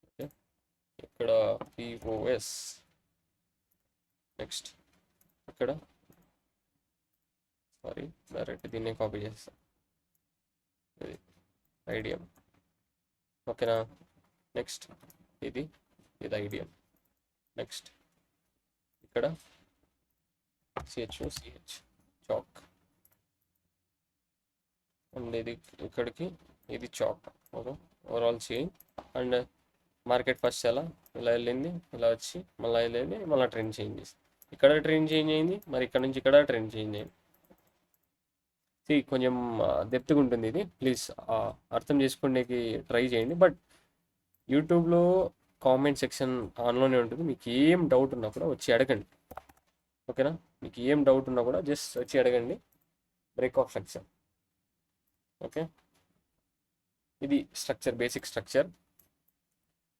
ఓకే, ఇక్కడ పిఓఎస్. నెక్స్ట్ ఇక్కడ సారీ డైరెక్ట్ దీన్నే కాపీ చేస్తాను, ఇది ఐడిఎం. ఓకేనా, నెక్స్ట్ ఇది ఇది ఐడిఎం. నెక్స్ట్ ఇక్కడ సిహెచ్ చాక్. అండ్ ఇది ఇక్కడికి ఇది chalk. Okay, overall change. And market first ఎలా ఇలా వెళ్ళింది, ఇలా వచ్చి మళ్ళీ వెళ్ళింది, మళ్ళీ ట్రెండ్ చేంజ్ చేసి ఇక్కడ ట్రెండ్ చేంజ్ అయింది, మరి ఇక్కడ నుంచి ఇక్కడ ట్రెండ్ చేంజ్ అయింది. కొంచెం డెప్త్గా ఉంటుంది ఇది, ప్లీజ్ అర్థం చేసుకోవడానికి ట్రై చేయండి. బట్ యూట్యూబ్లో కామెంట్ సెక్షన్ ఆన్లోనే ఉంటుంది, మీకు ఏం డౌట్ ఉన్నా కూడా వచ్చి అడగండి. ఓకేనా, మీకు ఏం డౌట్ ఉన్నా కూడా జస్ట్ వచ్చి అడగండి. Break of structure. ఓకే, ఇది structure, basic structure.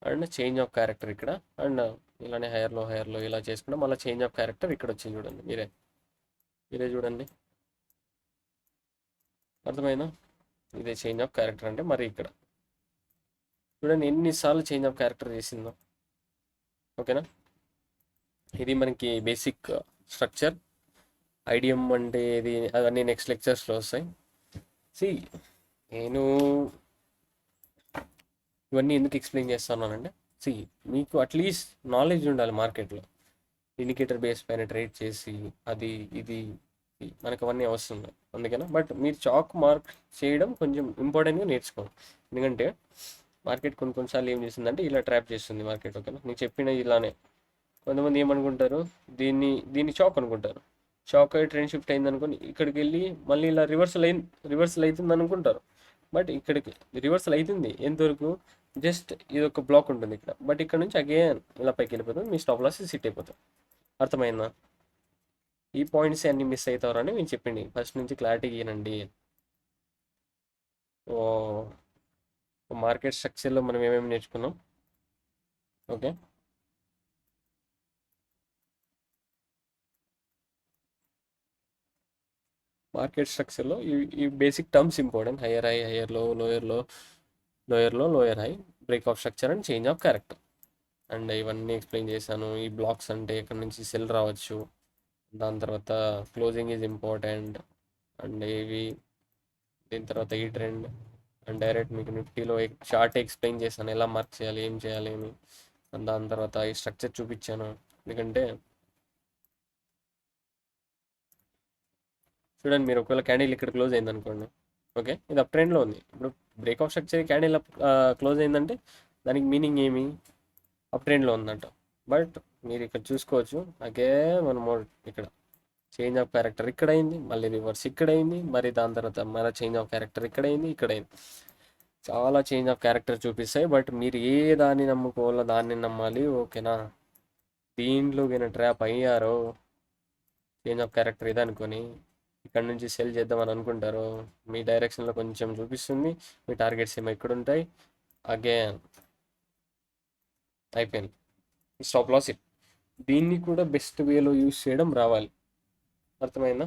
And change of character ఇక్కడ. అండ్ ఇలానే హైయర్లో ఇలా చేసుకుంటే మళ్ళీ చేంజ్ ఆఫ్ క్యారెక్టర్ ఇక్కడ వచ్చింది. చూడండి, మీరే చూడండి, అర్థమైనా? ఇదే చేంజ్ ఆఫ్ క్యారెక్టర్ అంటే. మరి ఇక్కడ చూడండి ఎన్నిసార్లు చేంజ్ ఆఫ్ క్యారెక్టర్ చేసిందో. ఓకేనా, ఇది మనకి బేసిక్ స్ట్రక్చర్. ఐడిఎం అంటే ఇది, అవన్నీ నెక్స్ట్ లెక్చర్స్లో వస్తాయి. నేను ఇవన్నీ ఎందుకు ఎక్స్ప్లెయిన్ చేస్తున్నానంటే మీకు అట్లీస్ట్ నాలెడ్జ్ ఉండాలి మార్కెట్లో. ఇండికేటర్ బేస్ పైన ట్రేడ్ చేసి అది ఇది మనకు అవన్నీ అవసరం. అందుకనా బట్ మీరు చాక్ మార్క్ చేయడం కొంచెం ఇంపార్టెంట్గా నేర్చుకోండి. ఎందుకంటే మార్కెట్ కొన్నిసార్లు ఏం చేస్తుందంటే ఇలా ట్రాప్ చేస్తుంది మార్కెట్. ఓకేనా, నేను చెప్పిన ఇలానే కొంతమంది ఏమనుకుంటారు, దీన్ని చాక్ అనుకుంటారు. చాక్ అయ్యి ట్రెండ్ షిఫ్ట్ అయింది అనుకోని ఇక్కడికి వెళ్ళి మళ్ళీ ఇలా రివర్సల్ అవుతుంది అనుకుంటారు. బట్ ఇక్కడికి రివర్సల్ అవుతుంది ఎంతవరకు, జస్ట్ ఇది ఒక బ్లాక్ ఉంటుంది ఇక్కడ. బట్ ఇక్కడ నుంచి అగైన్ ఇలా పైకి వెళ్ళిపోతుంది, మీ స్టాప్ లాస్ సిట్ అయిపోతుంది. అర్థమైందా? ఈ పాయింట్స్ అన్ని మిస్ అవుతారని నేను చెప్పింది ఫస్ట్ నుంచి క్లారిటీ ఇవ్వనండి. ఓ మార్కెట్ స్ట్రక్చర్లో మనం ఏమేమి నేర్చుకున్నాం. ఓకే, మార్కెట్ స్ట్రక్చర్లో ఈ basic terms important. Hire high, hire లో, lower high, break of structure and change of character. And ఇవన్నీ ఎక్స్ప్లెయిన్ చేశాను. ఈ బ్లాక్స్ అంటే ఇక్కడ నుంచి సెల్ రావచ్చు, దాని తర్వాత క్లోజింగ్ ఈజ్ ఇంపార్టెంట్. అండ్ ఇవి దీని తర్వాత ఈ ట్రెండ్. అండ్ డైరెక్ట్ మీకు నిఫ్టీలో చార్ట్ ఎక్స్ప్లెయిన్ చేశాను, ఎలా మార్క్ చేయాలి, ఏం చేయాలి అని. అండ్ దాని తర్వాత ఈ స్ట్రక్చర్ చూపించాను. ఎందుకంటే చూడండి, మీరు ఒకవేళ క్యాండిల్ ఇక్కడ క్లోజ్ అయింది అనుకోండి. ఓకే, ఇది అప్ ట్రెండ్లో ఉంది. ఇప్పుడు break of structure candle close అయిందంటే దానికి మీనింగ్ ఏమి, అప్ ట్రెండ్లో ఉందంట. బట్ మీరు ఇక్కడ చూసుకోవచ్చు, అగే మనము ఇక్కడ చేంజ్ ఆఫ్ క్యారెక్టర్ ఇక్కడ అయింది, మళ్ళీ రివర్స్ ఇక్కడ అయింది, మరి దాని తర్వాత మన చేంజ్ ఆఫ్ క్యారెక్టర్ ఇక్కడ అయింది, ఇక్కడ అయింది. చాలా చేంజ్ ఆఫ్ క్యారెక్టర్ చూపిస్తాయి. బట్ మీరు ఏ దాన్ని నమ్ముకోవాలో దాన్ని నమ్మాలి. ఓకేనా? దీంట్లో కింద ట్రాప్ అయ్యారో చేంజ్ ఆఫ్ క్యారెక్టర్ ఇది అనుకొని ఇక్కడ నుంచి సెల్ చేద్దామని అనుకుంటారు, మీ డైరెక్షన్లో కొంచెం చూపిస్తుంది, మీ టార్గెట్స్ ఏమో ఇక్కడ ఉంటాయి. అగైన్ అయిపోయింది. Stop loss it. దీన్ని కూడా బెస్ట్ వేలో యూస్ చేయడం రావాలి. అర్థమైందా?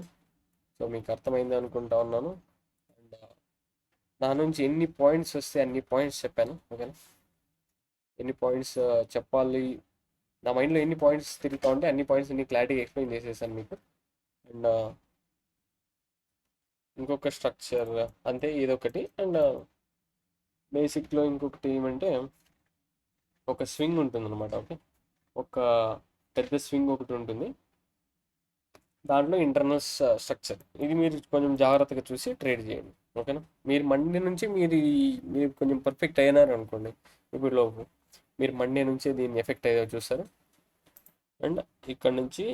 సో మీకు అర్థమైంది అనుకుంటా ఉన్నాను. అండ్ నా నుంచి ఎన్ని పాయింట్స్ వస్తే అన్ని పాయింట్స్ చెప్పాను. ఓకేనా? ఎన్ని పాయింట్స్ చెప్పాలి, నా మైండ్లో ఎన్ని పాయింట్స్ తిరుగుతూ ఉంటే అన్ని పాయింట్స్ అన్ని క్లారిటీగా ఎక్స్ప్లెయిన్ చేసేసాను మీకు. అండ్ ఇంకొక స్ట్రక్చర్ అంతే ఇదొకటి. అండ్ బేసిక్లో ఇంకొకటి ఏమంటే ఒక స్వింగ్ ఉంటుంది అనమాట. ఓకే, ఒక పెద్ద స్వింగ్ ఒకటి ఉంటుంది, దాంట్లో ఇంటర్నల్ స్ట్రక్చర్. ఇది మీరు కొంచెం జాగ్రత్తగా చూసి ట్రేడ్ చేయండి. ఓకేనా? మీరు మండే నుంచి మీరు కొంచెం పర్ఫెక్ట్ అయినారు అనుకోండి, ఇప్పుడు లోపు మీరు మండే నుంచే దీన్ని ఎఫెక్ట్ అయ్యేదో చూస్తారు. అండ్ ఇక్కడ నుంచి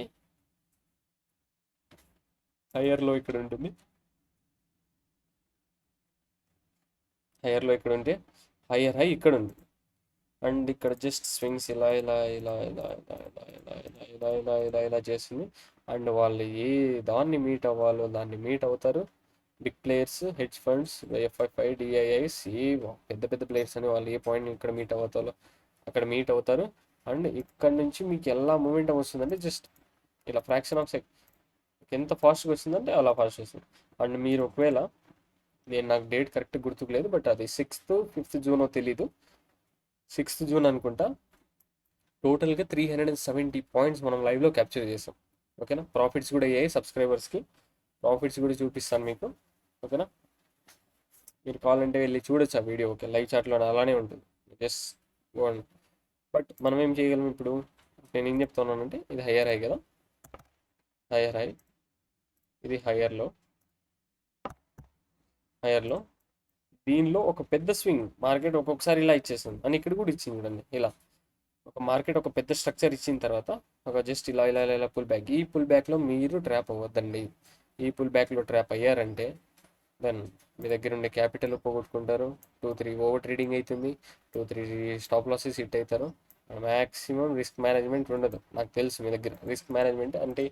హయ్యర్లో ఇక్కడ ఉంటుంది, హయ్యర్లో ఇక్కడ ఉంటే హయ్యర్ హై ఇక్కడ ఉంది. అండ్ ఇక్కడ జస్ట్ స్వింగ్స్ ఇలా ఇలా ఇలా ఇలా ఇలా ఇలా ఇలా ఇలా ఇలా ఇలా ఇలా ఇలా చేస్తుంది. అండ్ వాళ్ళు ఏ దాన్ని మీట్ అవ్వాలో దాన్ని మీట్ అవుతారు. Big players, hedge funds, FII, DIIs, ఏ పెద్ద పెద్ద ప్లేయర్స్ అని వాళ్ళు ఏ పాయింట్ ఇక్కడ మీట్ అవుతారో అక్కడ మీట్ అవుతారు. అండ్ ఇక్కడ నుంచి మీకు ఎలా మూమెంటం వస్తుందంటే జస్ట్ ఇలా ఫ్రాక్షన్ ఆఫ్ సెకండ్ ఎంత ఫాస్ట్గా వస్తుందంటే అలా ఫాస్ట్ వస్తుంది. అండ్ మీరు ఒకవేళ నాకు డేట్ కరెక్ట్ గుర్తుకు లేదు, బట్ అది 6th 5th జూనో తెలీదు, 6th జూన్ అనుకుంటా. టోటల్గా 370 పాయింట్స్ మనం లైవ్లో క్యాప్చర్ చేసాం. ఓకేనా? ప్రాఫిట్స్ కూడా అయ్యాయి, సబ్స్క్రైబర్స్కి ప్రాఫిట్స్ కూడా చూపిస్తాను మీకు. ఓకేనా? మీరు కావాలంటే వెళ్ళి చూడొచ్చు ఆ వీడియో. ఓకే, లైవ్ చాట్లో అలానే ఉంటుంది, జస్ట్ గోండి. బట్ మనం ఏం చేయగలం ఇప్పుడు? నేను ఏం చెప్తున్నానంటే ఇది హయ్యర్ హై కదా, హయ్యర్ హై, ఇది హయ్యర్లో దీనిలో ఒక పెద్ద స్వింగ్ మార్కెట్ ఒక్కొక్కసారి ఇలా ఇచ్చేస్తుంది, అని ఇక్కడ కూడా ఇచ్చింది చూడండి. ఇలా ఒక మార్కెట్ ఒక పెద్ద స్ట్రక్చర్ ఇచ్చిన తర్వాత ఒక జస్ట్ ఇలా ఇలా ఇలా పుల్ బ్యాక్. ఈ పుల్ బ్యాక్లో మీరు ట్రాప్ అవ్వద్దండి. ఈ పుల్ బ్యాక్లో ట్రాప్ అయ్యారంటే దెన్ మీ దగ్గర ఉండే క్యాపిటల్ పోగొట్టుకుంటారు, 2-3 ఓవర్ ట్రేడింగ్ అవుతుంది, 2-3 స్టాప్ లాసెస్ హిట్ అవుతారు. మ్యాక్సిమం రిస్క్ మేనేజ్మెంట్ ఉండదు. నాకు తెలుసు మీ దగ్గర రిస్క్ మేనేజ్మెంట్ అంటే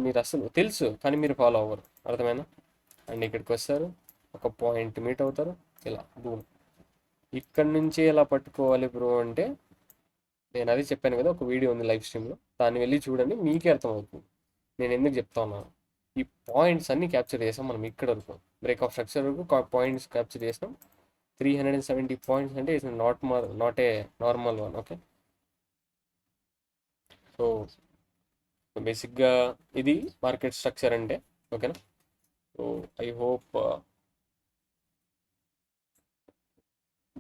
మీరు అసలు తెలుసు, కానీ మీరు ఫాలో అవ్వరు. అర్థమైనా? అండ్ ఇక్కడికి వస్తారు, ఒక పాయింట్ మీట్ అవుతారు, ఇలా బూమ్. ఇక్కడ నుంచి ఎలా పట్టుకోవాలి బ్రో అంటే నేను అది చెప్పాను కదా, ఒక వీడియో ఉంది లైవ్ స్ట్రీమ్లో, దాన్ని వెళ్ళి చూడండి, మీకే అర్థమవుతుంది నేను ఎందుకు చెప్తా ఉన్నాను. ఈ పాయింట్స్ అన్ని క్యాప్చర్ చేసాం మనం ఇక్కడ వరకు, బ్రేక్ ఆఫ్ స్ట్రక్చర్ వరకు పాయింట్స్ క్యాప్చర్ చేసాం. 370 పాయింట్స్ అంటే it's not a normal one. Okay, so బేసిక్గా ఇది మార్కెట్ స్ట్రక్చర్ అంటే. ఓకేనా? సో ఐ హోప్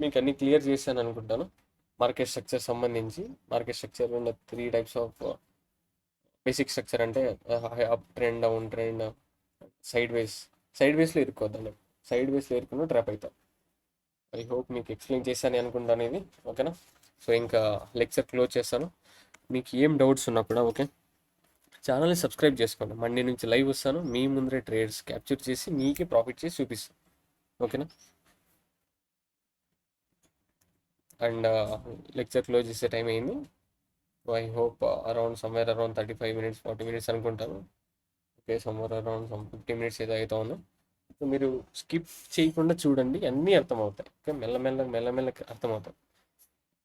మీకు అన్ని క్లియర్ చేశాను అనుకుంటాను. మార్కెట్ స్ట్రక్చర్ సంబంధించి మార్కెట్ స్ట్రక్చర్ ఉన్న 3 టైప్స్ ఆఫ్ బేసిక్ స్ట్రక్చర్ అంటే up trend, down trend, side వేస్లో ఇరుక్కోద్దండి. సైడ్ వేస్లో ఇరుక్కున్న ట్రాప్ అవుతాం. ఐ హోప్ మీకు ఎక్స్ప్లెయిన్ చేశాను అనుకుంటాను ఇది. ఓకేనా? సో ఇంకా లెక్చర్ క్లోజ్ చేస్తాను. మీకు ఏం డౌట్స్ ఉన్నా కూడా ఓకే, ఛానల్ని సబ్స్క్రైబ్ చేసుకోండి. మండే నుంచి లైవ్ వస్తాను, మీ ముందరే ట్రేడ్స్ క్యాప్చర్ చేసి మీకే ప్రాఫిట్ చేసి చూపిస్తాను. ఓకేనా? అండ్ లెక్చర్ క్లోజ్ చేసే టైం అయింది. I hope somewhere around 35 minutes 40 minutes అనుకుంటాను. ఓకే, సమ్వేర్ అరౌండ్ 50 minutes ఏదో అవుతా ఉంది. సో మీరు స్కిప్ చేయకుండా చూడండి, అన్నీ అర్థమవుతాయి. ఓకే, మెల్లమెల్లగా అర్థమవుతాయి.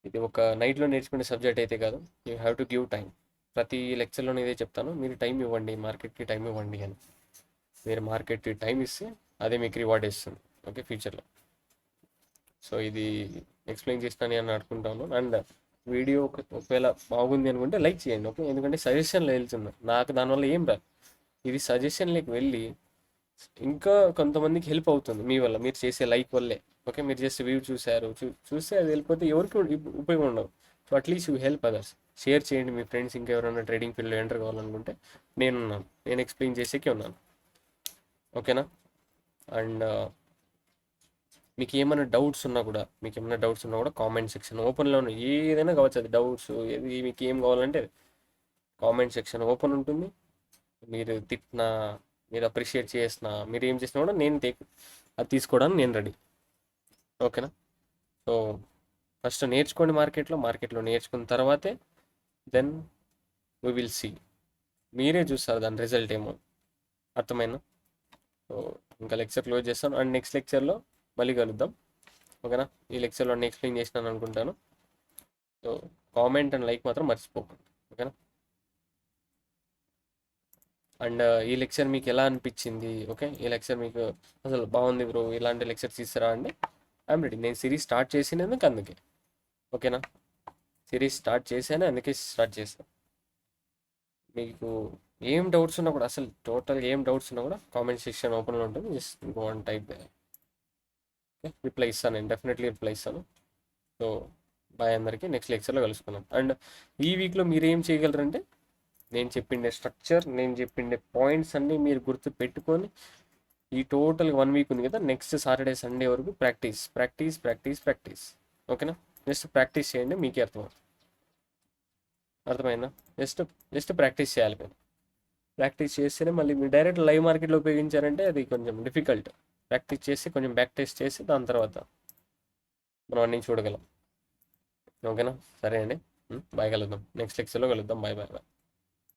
ఇది ఒక నైట్లో నేర్చుకునే సబ్జెక్ట్ అయితే కాదు, you have to give time. ప్రతి లెక్చర్లోనే ఇదే చెప్తాను, మీరు టైం ఇవ్వండి, మార్కెట్కి టైం ఇవ్వండి అని. మీరు మార్కెట్కి టైం ఇస్తే అదే మీకు రివార్డ్ ఇస్తుంది. ఓకే, ఫ్యూచర్లో. సో ఇది ఎక్స్ప్లెయిన్ చేస్తాను అని అనుకుంటాను. అండ్ వీడియో ఒకవేళ బాగుంది అనుకుంటే లైక్ చేయండి. ఓకే, ఎందుకంటే సజెషన్లో వెళ్తుంది, నాకు దానివల్ల ఏం రాదు. ఇది సజెషన్లోకి వెళ్ళి ఇంకా కొంతమందికి హెల్ప్ అవుతుంది మీ వల్ల, మీరు చేసే లైక్ వల్లే. ఓకే, మీరు జస్ట్ వ్యూ చూసారు, చూస్తే అది వెళ్ళిపోతే ఎవరికి ఉపయోగం ఉండవు. So at least you help others. Share చేయండి మీ ఫ్రెండ్స్, ఇంకా ఎవరైనా ట్రేడింగ్ ఫీల్డ్లో ఎంటర్ కావాలనుకుంటే నేను ఎక్స్ప్లెయిన్ చేసేకే ఉన్నాను. ఓకేనా? అండ్ మీకు ఏమైనా డౌట్స్ ఉన్నా కూడా కామెంట్ సెక్షన్ ఓపెన్లో ఉన్నాయి, ఏదైనా కావచ్చు. అది డౌట్స్ ఏది మీకు ఏం కావాలంటే కామెంట్ సెక్షన్ ఓపెన్ ఉంటుంది, మీరు తిట్టినా, మీరు అప్రిషియేట్ చేసినా, మీరు ఏం చేసినా కూడా నేను అది తీసుకోవడానికి నేను రెడీ. ఓకేనా? సో ఫస్ట్ నేర్చుకోండి మార్కెట్లో నేర్చుకున్న తర్వాతే దెన్ వీ విల్ సీ. మీరే చూస్తారు దాని రిజల్ట్ ఏమో. అర్థమైందా? సో ఇంకా లెక్చర్ క్లోజ్ చేస్తాను అండ్ నెక్స్ట్ లెక్చర్లో మళ్ళీ కలుద్దాం. ఓకేనా? ఈ లెక్చర్లో అన్ని ఎక్స్ప్లెయిన్ చేసినాను అనుకుంటాను. సో కామెంట్ అండ్ లైక్ మాత్రం మర్చిపోకండి. ఓకేనా? అండ్ ఈ లెక్చర్ మీకు ఎలా అనిపించింది? ఓకే, ఈ లెక్చర్ మీకు అసలు బాగుంది బ్రో, ఇలాంటి లెక్చర్స్ ఇస్తారా అంటే ఐఎమ్ రెడీ. నేను సిరీస్ స్టార్ట్ చేసినందుకు అందుకే. ఓకేనా? సిరీస్ స్టార్ట్ చేశాను, అందుకే స్టార్ట్ చేశాను. మీకు ఏం డౌట్స్ ఉన్నా కూడా, అసలు టోటల్ ఏం డౌట్స్ ఉన్నా కూడా కామెంట్ సెక్షన్ ఓపెన్లో ఉంటుంది. Just go and type they. Okay, reply ఇస్తాను, నేను డెఫినెట్లీ రిప్లై ఇస్తాను. సో బాయ్ అందరికీ, నెక్స్ట్ లెక్చర్లో కలుసుకుందాం. అండ్ ఈ వీక్లో మీరు ఏం చేయగలరంటే, నేను చెప్పిండే స్ట్రక్చర్, నేను చెప్పిండే పాయింట్స్ అన్నీ మీరు గుర్తు పెట్టుకొని ఈ టోటల్ 1 వీక్ ఉంది కదా, నెక్స్ట్ సాటర్డే సండే వరకు ప్రాక్టీస్ ప్రాక్టీస్ ప్రాక్టీస్ ప్రాక్టీస్. ఓకేనా? జస్ట్ ప్రాక్టీస్ చేయండి, మీకే అర్థమైందా? జస్ట్ జస్ట్ ప్రాక్టీస్ చేయాలి మీరు. ప్రాక్టీస్ చేస్తేనే మళ్ళీ మీరు డైరెక్ట్ లైవ్ మార్కెట్లో ఉపయోగించారంటే అది కొంచెం డిఫికల్ట్. ప్రాక్టీస్ చేసి కొంచెం బ్యాక్ టెస్ట్ చేసి దాని తర్వాత మనం అన్నీ చూడగలం. ఓకేనా? సరే అండి, బాయ్, కలుద్దాం నెక్స్ట్ లెక్చర్లో కలుద్దాం. Bye bye bye.